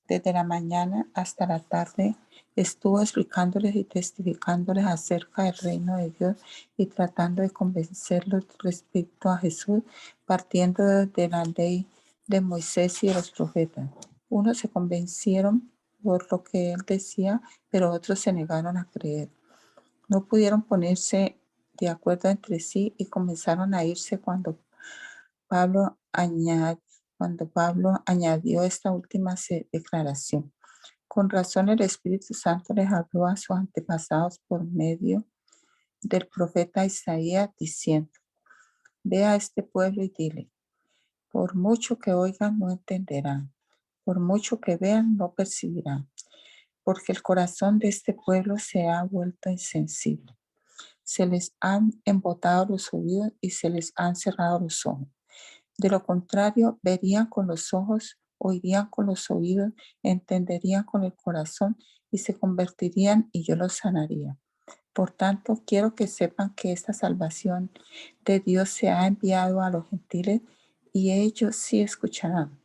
Desde la mañana hasta la tarde estuvo explicándoles y testificándoles acerca del reino de Dios y tratando de convencerlos respecto a Jesús, partiendo de la ley de Moisés y de los profetas. Unos se convencieron por lo que él decía, pero otros se negaron a creer. No pudieron ponerse de acuerdo entre sí y comenzaron a irse cuando Pablo añadió esta última declaración. Con razón el Espíritu Santo les habló a sus antepasados por medio del profeta Isaías diciendo, ve a este pueblo y dile, por mucho que oigan no entenderán, por mucho que vean no percibirán, porque el corazón de este pueblo se ha vuelto insensible. Se les han embotado los oídos y se les han cerrado los ojos. De lo contrario, verían con los ojos, oirían con los oídos, entenderían con el corazón y se convertirían y yo los sanaría. Por tanto, quiero que sepan que esta salvación de Dios se ha enviado a los gentiles y ellos sí escucharán.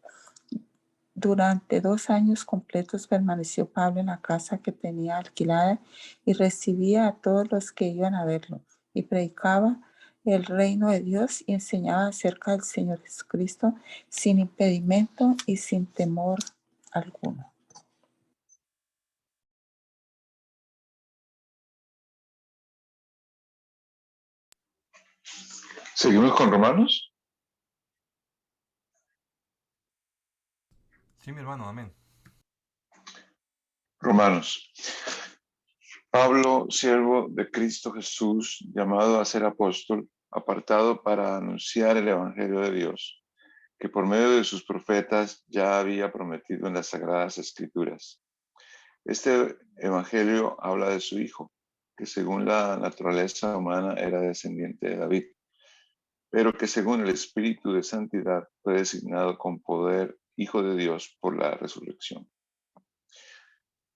Durante 2 años completos permaneció Pablo en la casa que tenía alquilada y recibía a todos los que iban a verlo y predicaba el reino de Dios y enseñaba acerca del Señor Jesucristo sin impedimento y sin temor alguno.
¿Seguimos con Romanos?
Sí, mi hermano, amén.
Romanos. Pablo, siervo de Cristo Jesús, llamado a ser apóstol, apartado para anunciar el Evangelio de Dios, que por medio de sus profetas ya había prometido en las Sagradas Escrituras. Este Evangelio habla de su Hijo, que según la naturaleza humana era descendiente de David, pero que según el Espíritu de Santidad fue designado con poder Hijo de Dios por la resurrección.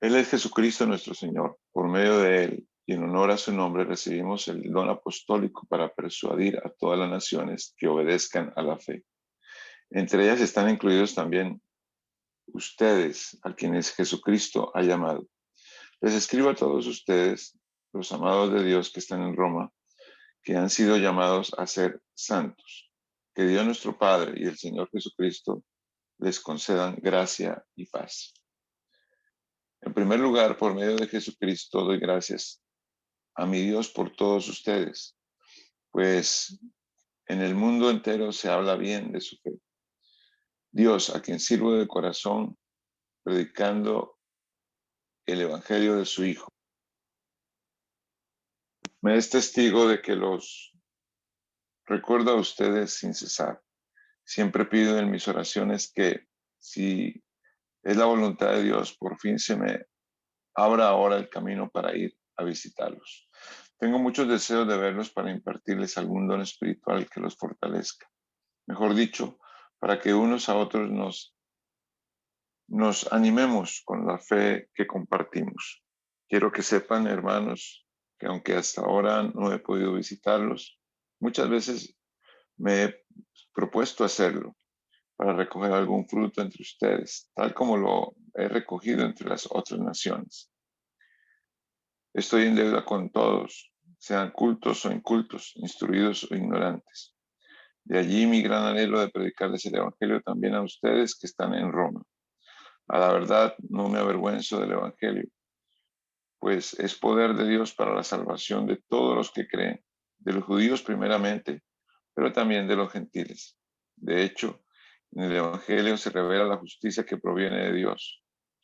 Él es Jesucristo nuestro Señor. Por medio de Él y en honor a su nombre recibimos el don apostólico para persuadir a todas las naciones que obedezcan a la fe. Entre ellas están incluidos también ustedes, a quienes Jesucristo ha llamado. Les escribo a todos ustedes, los amados de Dios que están en Roma, que han sido llamados a ser santos. Que Dios nuestro Padre y el Señor Jesucristo les concedan gracia y paz. En primer lugar, por medio de Jesucristo doy gracias a mi Dios por todos ustedes, pues en el mundo entero se habla bien de su fe. Dios, a quien sirvo de corazón, predicando el Evangelio de su Hijo, me es testigo de que los recuerdo a ustedes sin cesar. Siempre pido en mis oraciones que, si es la voluntad de Dios, por fin se me abra ahora el camino para ir a visitarlos. Tengo muchos deseos de verlos para impartirles algún don espiritual que los fortalezca. Mejor dicho, para que unos a otros nos animemos con la fe que compartimos. Quiero que sepan, hermanos, que aunque hasta ahora no he podido visitarlos, muchas veces me he propuesto hacerlo para recoger algún fruto entre ustedes, tal como lo he recogido entre las otras naciones. Estoy en deuda con todos, sean cultos o incultos, instruidos o ignorantes. De allí mi gran anhelo de predicarles el Evangelio también a ustedes que están en Roma. A la verdad, no me avergüenzo del Evangelio, pues es poder de Dios para la salvación de todos los que creen, de los judíos primeramente, pero también de los gentiles. De hecho, en el Evangelio se revela la justicia que proviene de Dios,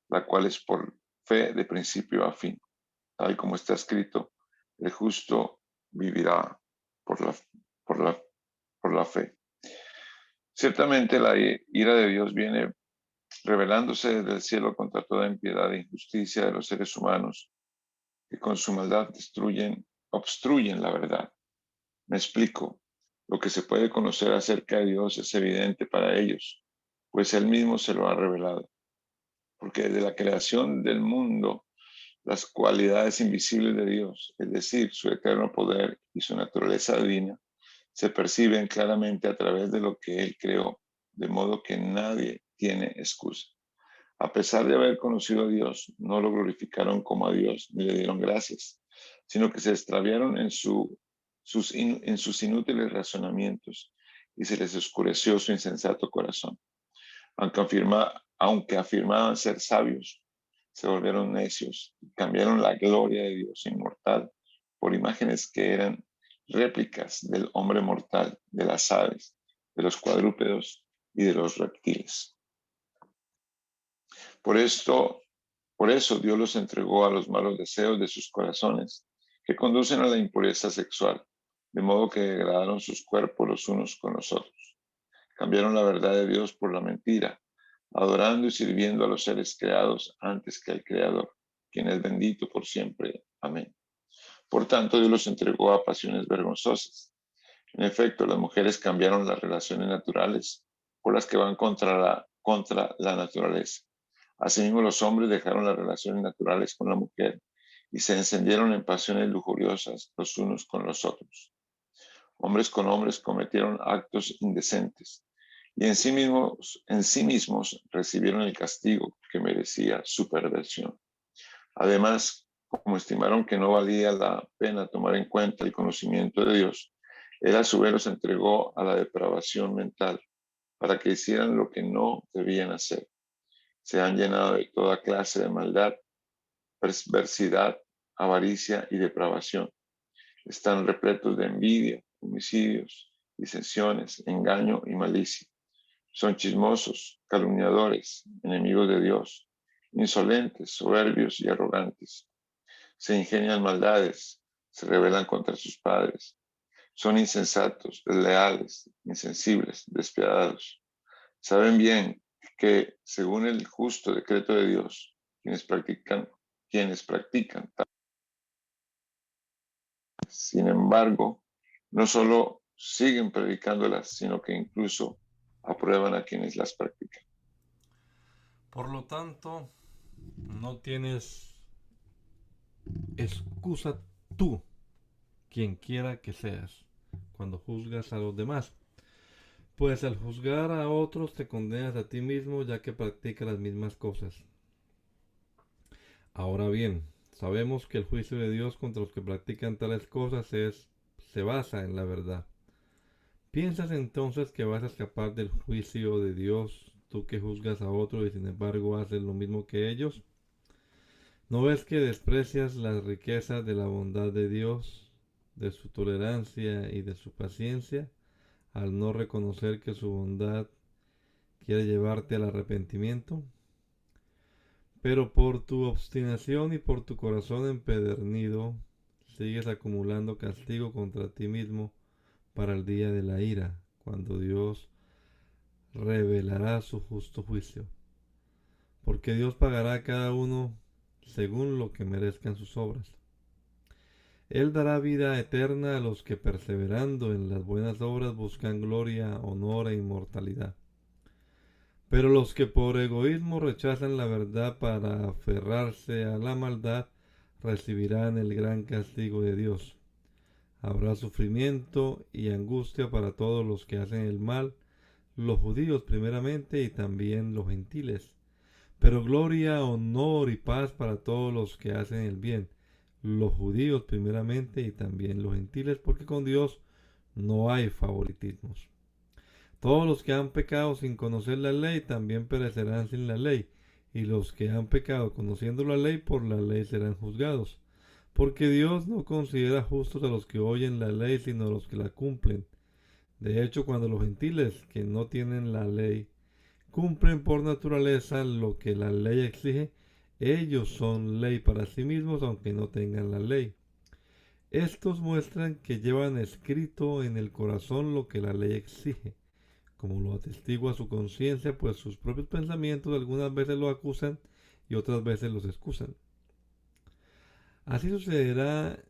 la cual es por fe de principio a fin. Tal como está escrito, el justo vivirá por la fe. Ciertamente la ira de Dios viene rebelándose desde el cielo contra toda impiedad e injusticia de los seres humanos, que con su maldad obstruyen la verdad. Me explico. Lo que se puede conocer acerca de Dios es evidente para ellos, pues Él mismo se lo ha revelado. Porque desde la creación del mundo, las cualidades invisibles de Dios, es decir, su eterno poder y su naturaleza divina, se perciben claramente a través de lo que Él creó, de modo que nadie tiene excusa. A pesar de haber conocido a Dios, no lo glorificaron como a Dios ni le dieron gracias, sino que se extraviaron en sus inútiles razonamientos y se les oscureció su insensato corazón. Aunque afirmaban ser sabios, se volvieron necios y cambiaron la gloria de Dios inmortal por imágenes que eran réplicas del hombre mortal, de las aves, de los cuadrúpedos y de los reptiles. Por eso Dios los entregó a los malos deseos de sus corazones, que conducen a la impureza sexual, de modo que degradaron sus cuerpos los unos con los otros. Cambiaron la verdad de Dios por la mentira, adorando y sirviendo a los seres creados antes que al Creador, quien es bendito por siempre. Amén. Por tanto, Dios los entregó a pasiones vergonzosas. En efecto, las mujeres cambiaron las relaciones naturales por las que van contra la naturaleza. Asimismo, los hombres dejaron las relaciones naturales con la mujer y se encendieron en pasiones lujuriosas los unos con los otros. Hombres con hombres cometieron actos indecentes y en sí mismos recibieron el castigo que merecía su perversión. Además, como estimaron que no valía la pena tomar en cuenta el conocimiento de Dios, Él a su vez los entregó a la depravación mental para que hicieran lo que no debían hacer. Se han llenado de toda clase de maldad, perversidad, avaricia y depravación. Están repletos de envidia, homicidios, disensiones, engaño y malicia. Son chismosos, calumniadores, enemigos de Dios, insolentes, soberbios y arrogantes. Se ingenian maldades, se rebelan contra sus padres. Son insensatos, desleales, insensibles, despiadados. Saben bien que, según el justo decreto de Dios, quienes practican. Sin embargo, no solo siguen predicándolas, sino que incluso aprueban a quienes las practican.
Por lo tanto, no tienes excusa tú, quien quiera que seas, cuando juzgas a los demás. Pues al juzgar a otros te condenas a ti mismo, ya que practicas las mismas cosas. Ahora bien, sabemos que el juicio de Dios contra los que practican tales cosas se basa en la verdad. ¿Piensas entonces que vas a escapar del juicio de Dios, tú que juzgas a otros y sin embargo haces lo mismo que ellos? ¿No ves que desprecias las riquezas de la bondad de Dios, de su tolerancia y de su paciencia, al no reconocer que su bondad quiere llevarte al arrepentimiento? Pero por tu obstinación y por tu corazón empedernido, sigues acumulando castigo contra ti mismo para el día de la ira, cuando Dios revelará su justo juicio. Porque Dios pagará a cada uno según lo que merezcan sus obras. Él dará vida eterna a los que perseverando en las buenas obras buscan gloria, honor e inmortalidad. Pero los que por egoísmo rechazan la verdad para aferrarse a la maldad recibirán el gran castigo de Dios. Habrá sufrimiento y angustia para todos los que hacen el mal, los judíos primeramente y también los gentiles. Pero gloria, honor y paz para todos los que hacen el bien, los judíos primeramente y también los gentiles, porque con Dios no hay favoritismos. Todos los que han pecado sin conocer la ley también perecerán sin la ley, y los que han pecado conociendo la ley por la ley serán juzgados. Porque Dios no considera justos a los que oyen la ley, sino a los que la cumplen. De hecho, cuando los gentiles que no tienen la ley cumplen por naturaleza lo que la ley exige, ellos son ley para sí mismos aunque no tengan la ley. Estos muestran que llevan escrito en el corazón lo que la ley exige, como lo atestigua su conciencia, pues sus propios pensamientos algunas veces lo acusan y otras veces los excusan. Así sucederá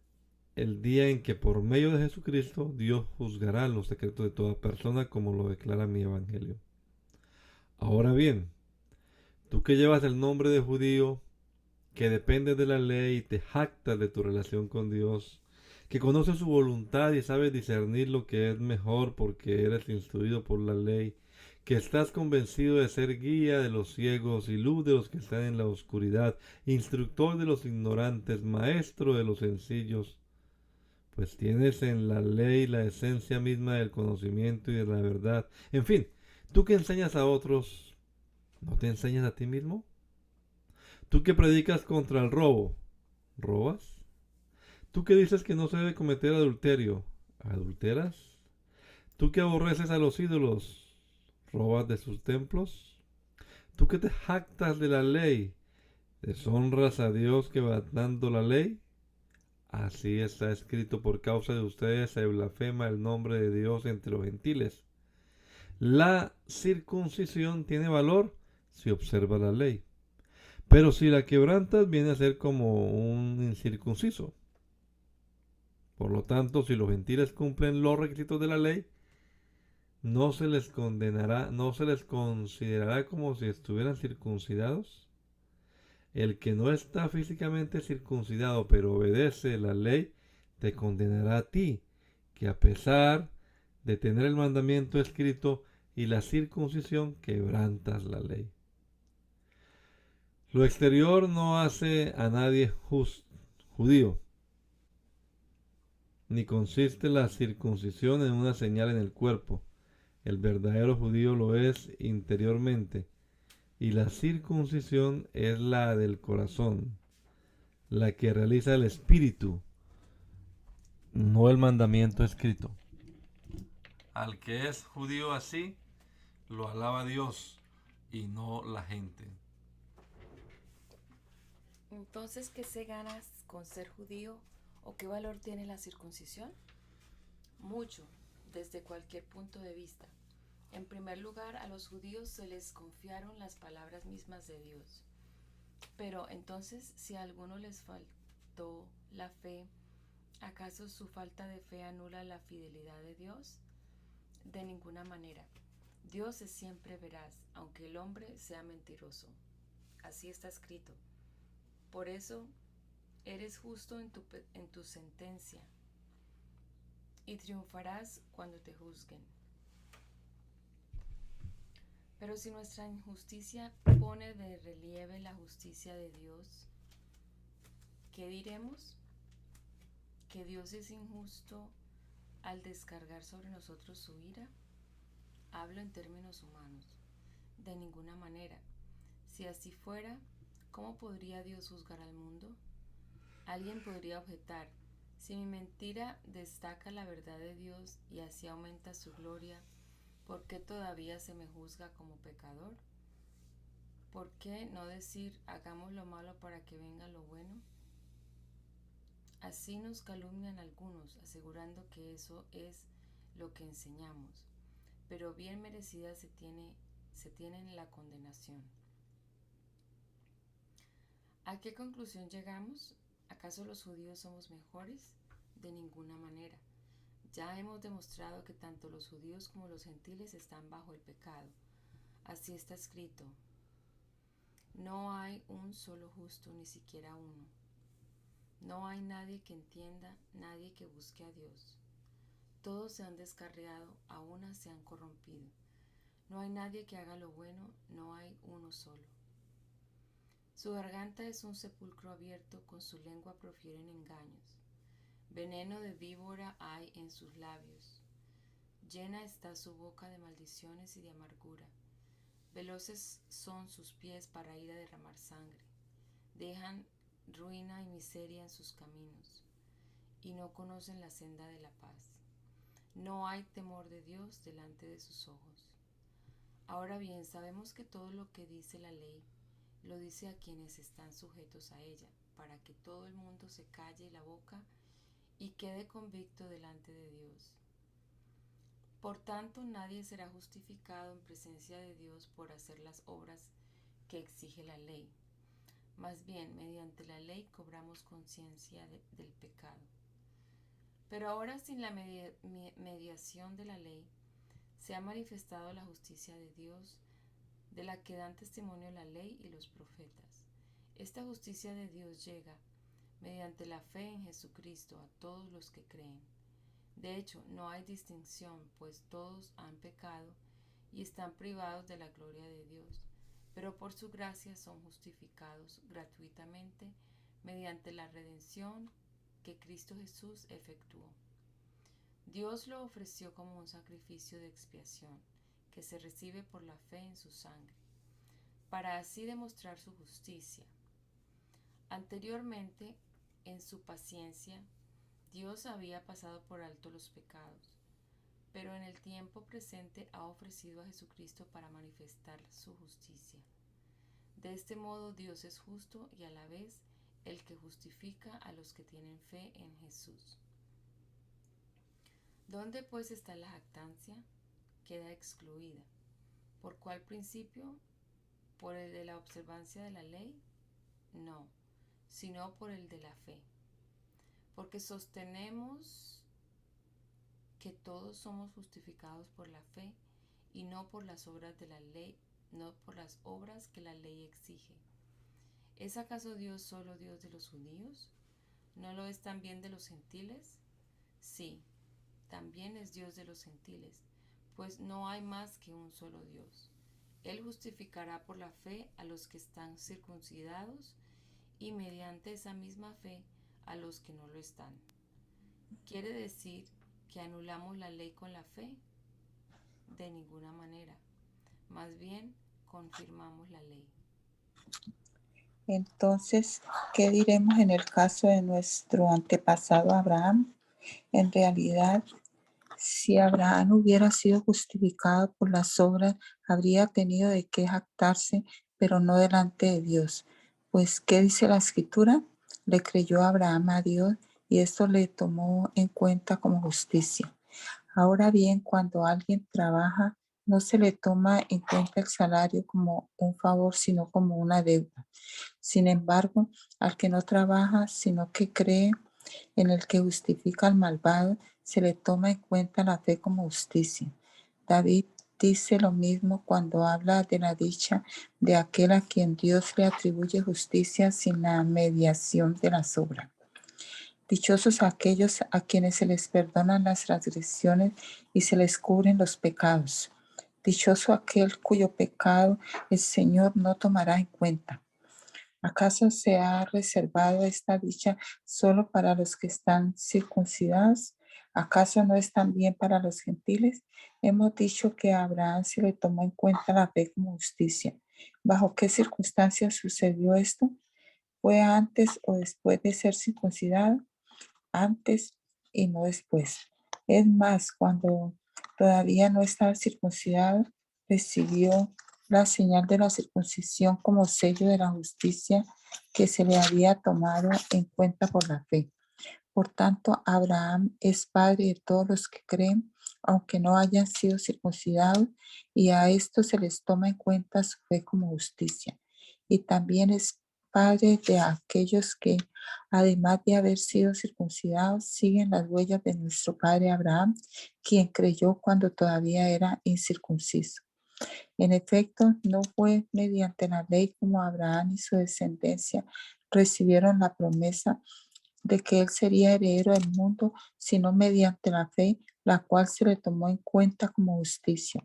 el día en que por medio de Jesucristo Dios juzgará los secretos de toda persona, como lo declara mi evangelio. Ahora bien, tú que llevas el nombre de judío, que dependes de la ley y te jactas de tu relación con Dios, que conoces su voluntad y sabes discernir lo que es mejor porque eres instruido por la ley, que estás convencido de ser guía de los ciegos y luz de los que están en la oscuridad, instructor de los ignorantes, maestro de los sencillos, pues tienes en la ley la esencia misma del conocimiento y de la verdad. En fin, tú que enseñas a otros, ¿no te enseñas a ti mismo? Tú que predicas contra el robo, ¿robas? Tú que dices que no se debe cometer adulterio, ¿adulteras? Tú que aborreces a los ídolos, ¿robas de sus templos? Tú que te jactas de la ley, ¿deshonras a Dios quebrantando la ley? Así está escrito: por causa de ustedes se blasfema el nombre de Dios entre los gentiles. La circuncisión tiene valor si observa la ley, pero si la quebrantas viene a ser como un incircunciso. Por lo tanto, si los gentiles cumplen los requisitos de la ley, no se les condenará, no se les considerará como si estuvieran circuncidados. El que no está físicamente circuncidado, pero obedece la ley, te condenará a ti, que a pesar de tener el mandamiento escrito y la circuncisión, quebrantas la ley. Lo exterior no hace a nadie judío, ni consiste la circuncisión en una señal en el cuerpo. El verdadero judío lo es interiormente, y la circuncisión es la del corazón, la que realiza el espíritu, no el mandamiento escrito. Al que es judío así, lo alaba Dios y no la gente.
Entonces, ¿qué se gana con ser judío o qué valor tiene la circuncisión? Mucho, desde cualquier punto de vista. En primer lugar, a los judíos se les confiaron las palabras mismas de Dios. Pero entonces, si a alguno les faltó la fe, ¿acaso su falta de fe anula la fidelidad de Dios? De ninguna manera. Dios es siempre veraz, aunque el hombre sea mentiroso. Así está escrito. Por eso, eres justo en tu sentencia y triunfarás cuando te juzguen. Pero si nuestra injusticia pone de relieve la justicia de Dios, ¿qué diremos? ¿Que Dios es injusto al descargar sobre nosotros su ira? Hablo en términos humanos. De ninguna manera. Si así fuera, ¿cómo podría Dios juzgar al mundo? Alguien podría objetar: si mi mentira destaca la verdad de Dios y así aumenta su gloria, ¿por qué todavía se me juzga como pecador? ¿Por qué no decir: hagamos lo malo para que venga lo bueno? Así nos calumnian algunos, asegurando que eso es lo que enseñamos, pero bien merecida se tiene la condenación. ¿A qué conclusión llegamos? ¿Acaso los judíos somos mejores? De ninguna manera. Ya hemos demostrado que tanto los judíos como los gentiles están bajo el pecado. Así está escrito: no hay un solo justo, ni siquiera uno. No hay nadie que entienda, nadie que busque a Dios. Todos se han descarriado, a una se han corrompido. No hay nadie que haga lo bueno, no hay uno solo. Su garganta es un sepulcro abierto, con su lengua profieren engaños. Veneno de víbora hay en sus labios. Llena está su boca de maldiciones y de amargura. Veloces son sus pies para ir a derramar sangre. Dejan ruina y miseria en sus caminos, y no conocen la senda de la paz. No hay temor de Dios delante de sus ojos. Ahora bien, sabemos que todo lo que dice la ley lo dice a quienes están sujetos a ella, para que todo el mundo se calle la boca y quede convicto delante de Dios. Por tanto, nadie será justificado en presencia de Dios por hacer las obras que exige la ley. Más bien, mediante la ley cobramos conciencia del pecado. Pero ahora, sin la mediación de la ley, se ha manifestado la justicia de Dios, de la que dan testimonio la ley y los profetas. Esta justicia de Dios llega, mediante la fe en Jesucristo, a todos los que creen. De hecho, no hay distinción, pues todos han pecado y están privados de la gloria de Dios, pero por su gracia son justificados gratuitamente mediante la redención que Cristo Jesús efectuó. Dios lo ofreció como un sacrificio de expiación que se recibe por la fe en su sangre, para así demostrar su justicia. Anteriormente, en su paciencia, Dios había pasado por alto los pecados, pero en el tiempo presente ha ofrecido a Jesucristo para manifestar su justicia. De este modo Dios es justo y a la vez el que justifica a los que tienen fe en Jesús. ¿Dónde pues está la jactancia? Queda excluida. ¿Por cuál principio? ¿Por el de la observancia de la ley? No, sino por el de la fe. Porque sostenemos que todos somos justificados por la fe y no por las obras de la ley, no por las obras que la ley exige. ¿Es acaso Dios solo Dios de los judíos? ¿No lo es también de los gentiles? Sí, también es Dios de los gentiles, pues no hay más que un solo Dios. Él justificará por la fe a los que están circuncidados y mediante esa misma fe a los que no lo están. ¿Quiere decir que anulamos la ley con la fe? De ninguna manera. Más bien, confirmamos la ley.
Entonces, ¿qué diremos en el caso de nuestro antepasado Abraham? En realidad, si Abraham hubiera sido justificado por las obras, habría tenido de qué jactarse, pero no delante de Dios. Pues, ¿qué dice la Escritura? Le creyó Abraham a Dios y esto le tomó en cuenta como justicia. Ahora bien, cuando alguien trabaja, no se le toma en cuenta el salario como un favor, sino como una deuda. Sin embargo, al que no trabaja, sino que cree en el que justifica al malvado, se le toma en cuenta la fe como justicia. David dice lo mismo cuando habla de la dicha de aquel a quien Dios le atribuye justicia sin la mediación de las obras. Dichosos aquellos a quienes se les perdonan las transgresiones y se les cubren los pecados. Dichoso aquel cuyo pecado el Señor no tomará en cuenta. ¿Acaso se ha reservado esta dicha solo para los que están circuncidados? ¿Acaso no es también para los gentiles? Hemos dicho que a Abraham se le tomó en cuenta la fe como justicia. ¿Bajo qué circunstancias sucedió esto? ¿Fue antes o después de ser circuncidado? Antes y no después. Es más, cuando todavía no estaba circuncidado, recibió la señal de la circuncisión como sello de la justicia que se le había tomado en cuenta por la fe. Por tanto, Abraham es padre de todos los que creen, aunque no hayan sido circuncidados, y a esto se les toma en cuenta su fe como justicia. Y también es padre de aquellos que, además de haber sido circuncidados, siguen las huellas de nuestro padre Abraham, quien creyó cuando todavía era incircunciso. En efecto, no fue mediante la ley como Abraham y su descendencia recibieron la promesa de que él sería heredero del mundo, sino mediante la fe, la cual se le tomó en cuenta como justicia.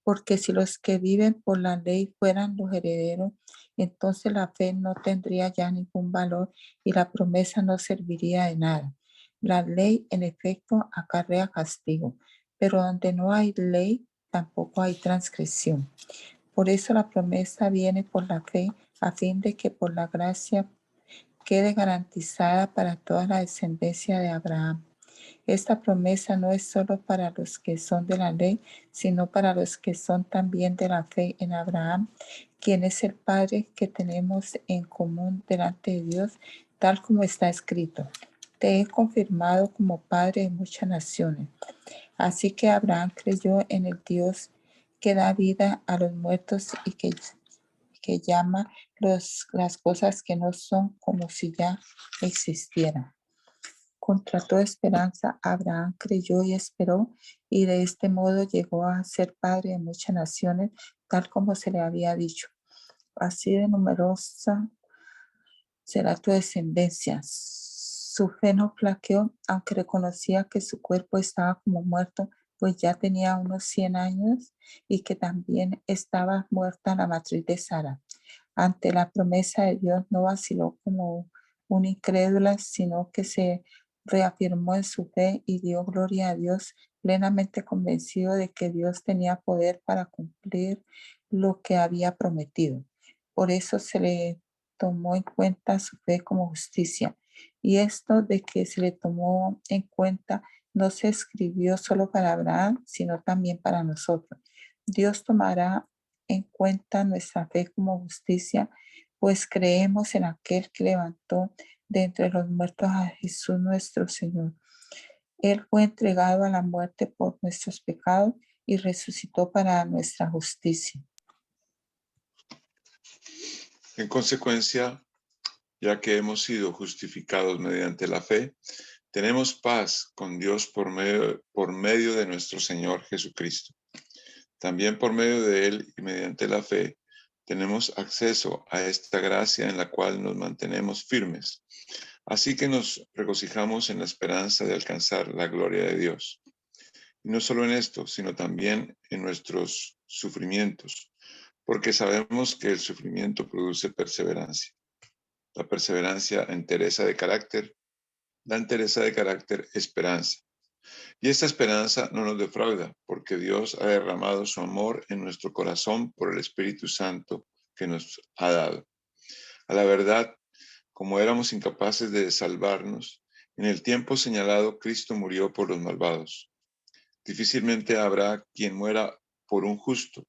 Porque si los que viven por la ley fueran los herederos, entonces la fe no tendría ya ningún valor y la promesa no serviría de nada. La ley, en efecto, acarrea castigo, pero donde no hay ley, tampoco hay transgresión. Por eso la promesa viene por la fe, a fin de que por la gracia quede garantizada para toda la descendencia de Abraham. Esta promesa no es solo para los que son de la ley, sino para los que son también de la fe en Abraham, quien es el Padre que tenemos en común delante de Dios, tal como está escrito. te he confirmado como padre de muchas naciones. Así que Abraham creyó en el Dios que da vida a los muertos y que llama las cosas que no son como si ya existieran. Contra toda esperanza, Abraham creyó y esperó, y de este modo llegó a ser padre de muchas naciones, tal como se le había dicho. Así de numerosa será tu descendencia. Su fe no flaqueó, aunque reconocía que su cuerpo estaba como muerto, pues ya tenía unos 100 años y que también estaba muerta la matriz de Sara. Ante la promesa de Dios no vaciló como una incrédula, sino que se reafirmó en su fe y dio gloria a Dios, plenamente convencido de que Dios tenía poder para cumplir lo que había prometido. Por eso se le tomó en cuenta su fe como justicia. Y esto de que se le tomó en cuenta no se escribió solo para Abraham, sino también para nosotros. Dios tomará en cuenta nuestra fe como justicia, pues creemos en aquel que levantó de entre los muertos a Jesús nuestro Señor. Él fue entregado a la muerte por nuestros pecados y resucitó para nuestra justicia.
En consecuencia, ya que hemos sido justificados mediante la fe, tenemos paz con Dios por medio de nuestro Señor Jesucristo. También por medio de Él y mediante la fe, tenemos acceso a esta gracia en la cual nos mantenemos firmes. Así que nos regocijamos en la esperanza de alcanzar la gloria de Dios. Y no solo en esto, sino también en nuestros sufrimientos, porque sabemos que el sufrimiento produce perseverancia. La perseverancia, entereza de carácter, la entereza de carácter, esperanza. Y esta esperanza no nos defrauda, porque Dios ha derramado su amor en nuestro corazón por el Espíritu Santo que nos ha dado. A la verdad, como éramos incapaces de salvarnos, en el tiempo señalado Cristo murió por los malvados. Difícilmente habrá quien muera por un justo,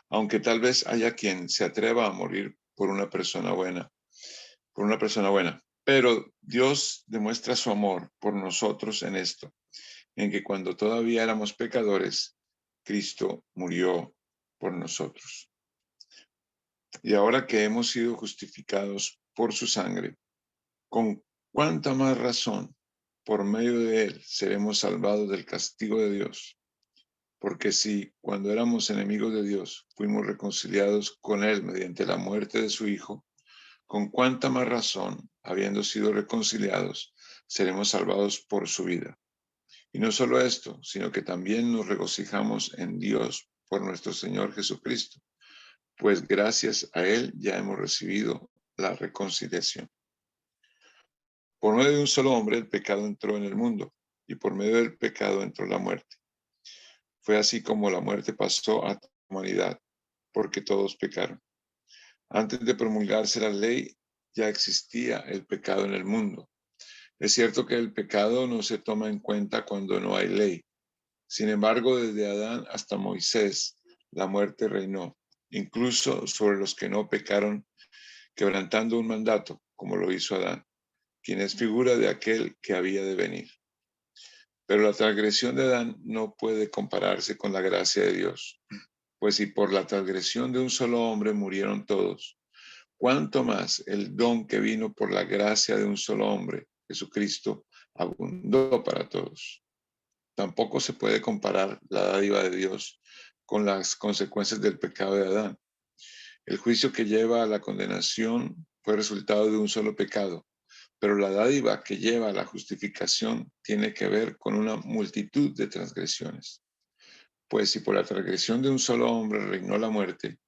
aunque tal vez haya quien se atreva a morir por una persona buena. Pero Dios demuestra su amor por nosotros en esto, en que cuando todavía éramos pecadores, Cristo murió por nosotros. Y ahora que hemos sido justificados por su sangre, con cuánta más razón, por medio de él, seremos salvados del castigo de Dios. Porque si, cuando éramos enemigos de Dios, fuimos reconciliados con él mediante la muerte de su Hijo, con cuánta más razón, habiendo sido reconciliados, seremos salvados por su vida. Y no solo esto, sino que también nos regocijamos en Dios por nuestro Señor Jesucristo, pues gracias a Él ya hemos recibido la reconciliación. Por medio de un solo hombre el pecado entró en el mundo, y por medio del pecado entró la muerte. Fue así como la muerte pasó a toda la humanidad, porque todos pecaron. Antes de promulgarse la ley, ya existía el pecado en el mundo. Es cierto que el pecado no se toma en cuenta cuando no hay ley. Sin embargo, desde Adán hasta Moisés, la muerte reinó, incluso sobre los que no pecaron, quebrantando un mandato, como lo hizo Adán, quien es figura de aquel que había de venir. Pero la transgresión de Adán no puede compararse con la gracia de Dios, pues si por la transgresión de un solo hombre murieron todos, ¿cuánto más el don que vino por la gracia de un solo hombre, Jesucristo, abundó para todos? Tampoco se puede comparar la dádiva de Dios con las consecuencias del pecado de Adán. El juicio que lleva a la condenación fue resultado de un solo pecado, pero la dádiva que lleva a la justificación tiene que ver con una multitud de transgresiones. Pues si por la transgresión de un solo hombre reinó la muerte,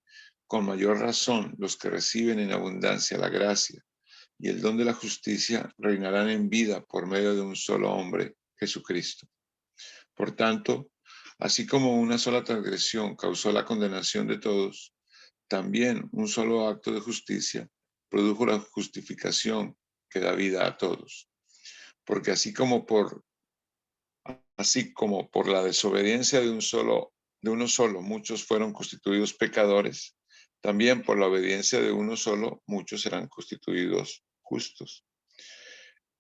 con mayor razón los que reciben en abundancia la gracia y el don de la justicia reinarán en vida por medio de un solo hombre, Jesucristo. Por tanto, así como una sola transgresión causó la condenación de todos, también un solo acto de justicia produjo la justificación que da vida a todos. Porque así como por la desobediencia de uno solo muchos fueron constituidos pecadores, también por la obediencia de uno solo muchos serán constituidos justos.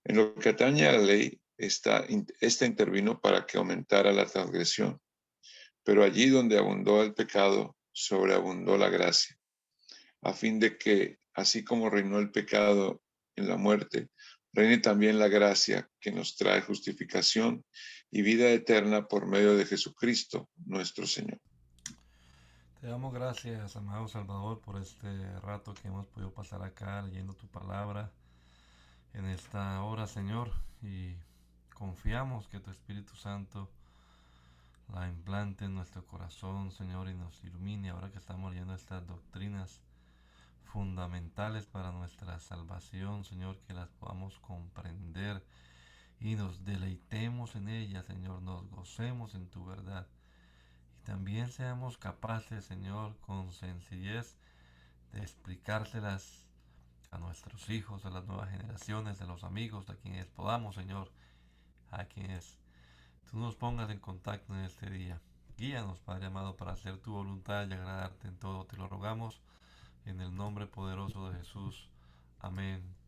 En lo que atañe a la ley, esta intervino para que aumentara la transgresión, pero allí donde abundó el pecado, sobreabundó la gracia, a fin de que, así como reinó el pecado en la muerte, reine también la gracia que nos trae justificación y vida eterna por medio de Jesucristo, nuestro Señor.
Te damos gracias, amado Salvador, por este rato que hemos podido pasar acá leyendo tu palabra en esta hora, Señor, y confiamos que tu Espíritu Santo la implante en nuestro corazón, Señor, y nos ilumine ahora que estamos leyendo estas doctrinas fundamentales para nuestra salvación, Señor, que las podamos comprender y nos deleitemos en ellas, Señor, nos gocemos en tu verdad. Y también seamos capaces, Señor, con sencillez de explicárselas a nuestros hijos, a las nuevas generaciones, a los amigos, a quienes podamos, Señor, a quienes tú nos pongas en contacto en este día. Guíanos, Padre amado, para hacer tu voluntad y agradarte en todo. Te lo rogamos en el nombre poderoso de Jesús. Amén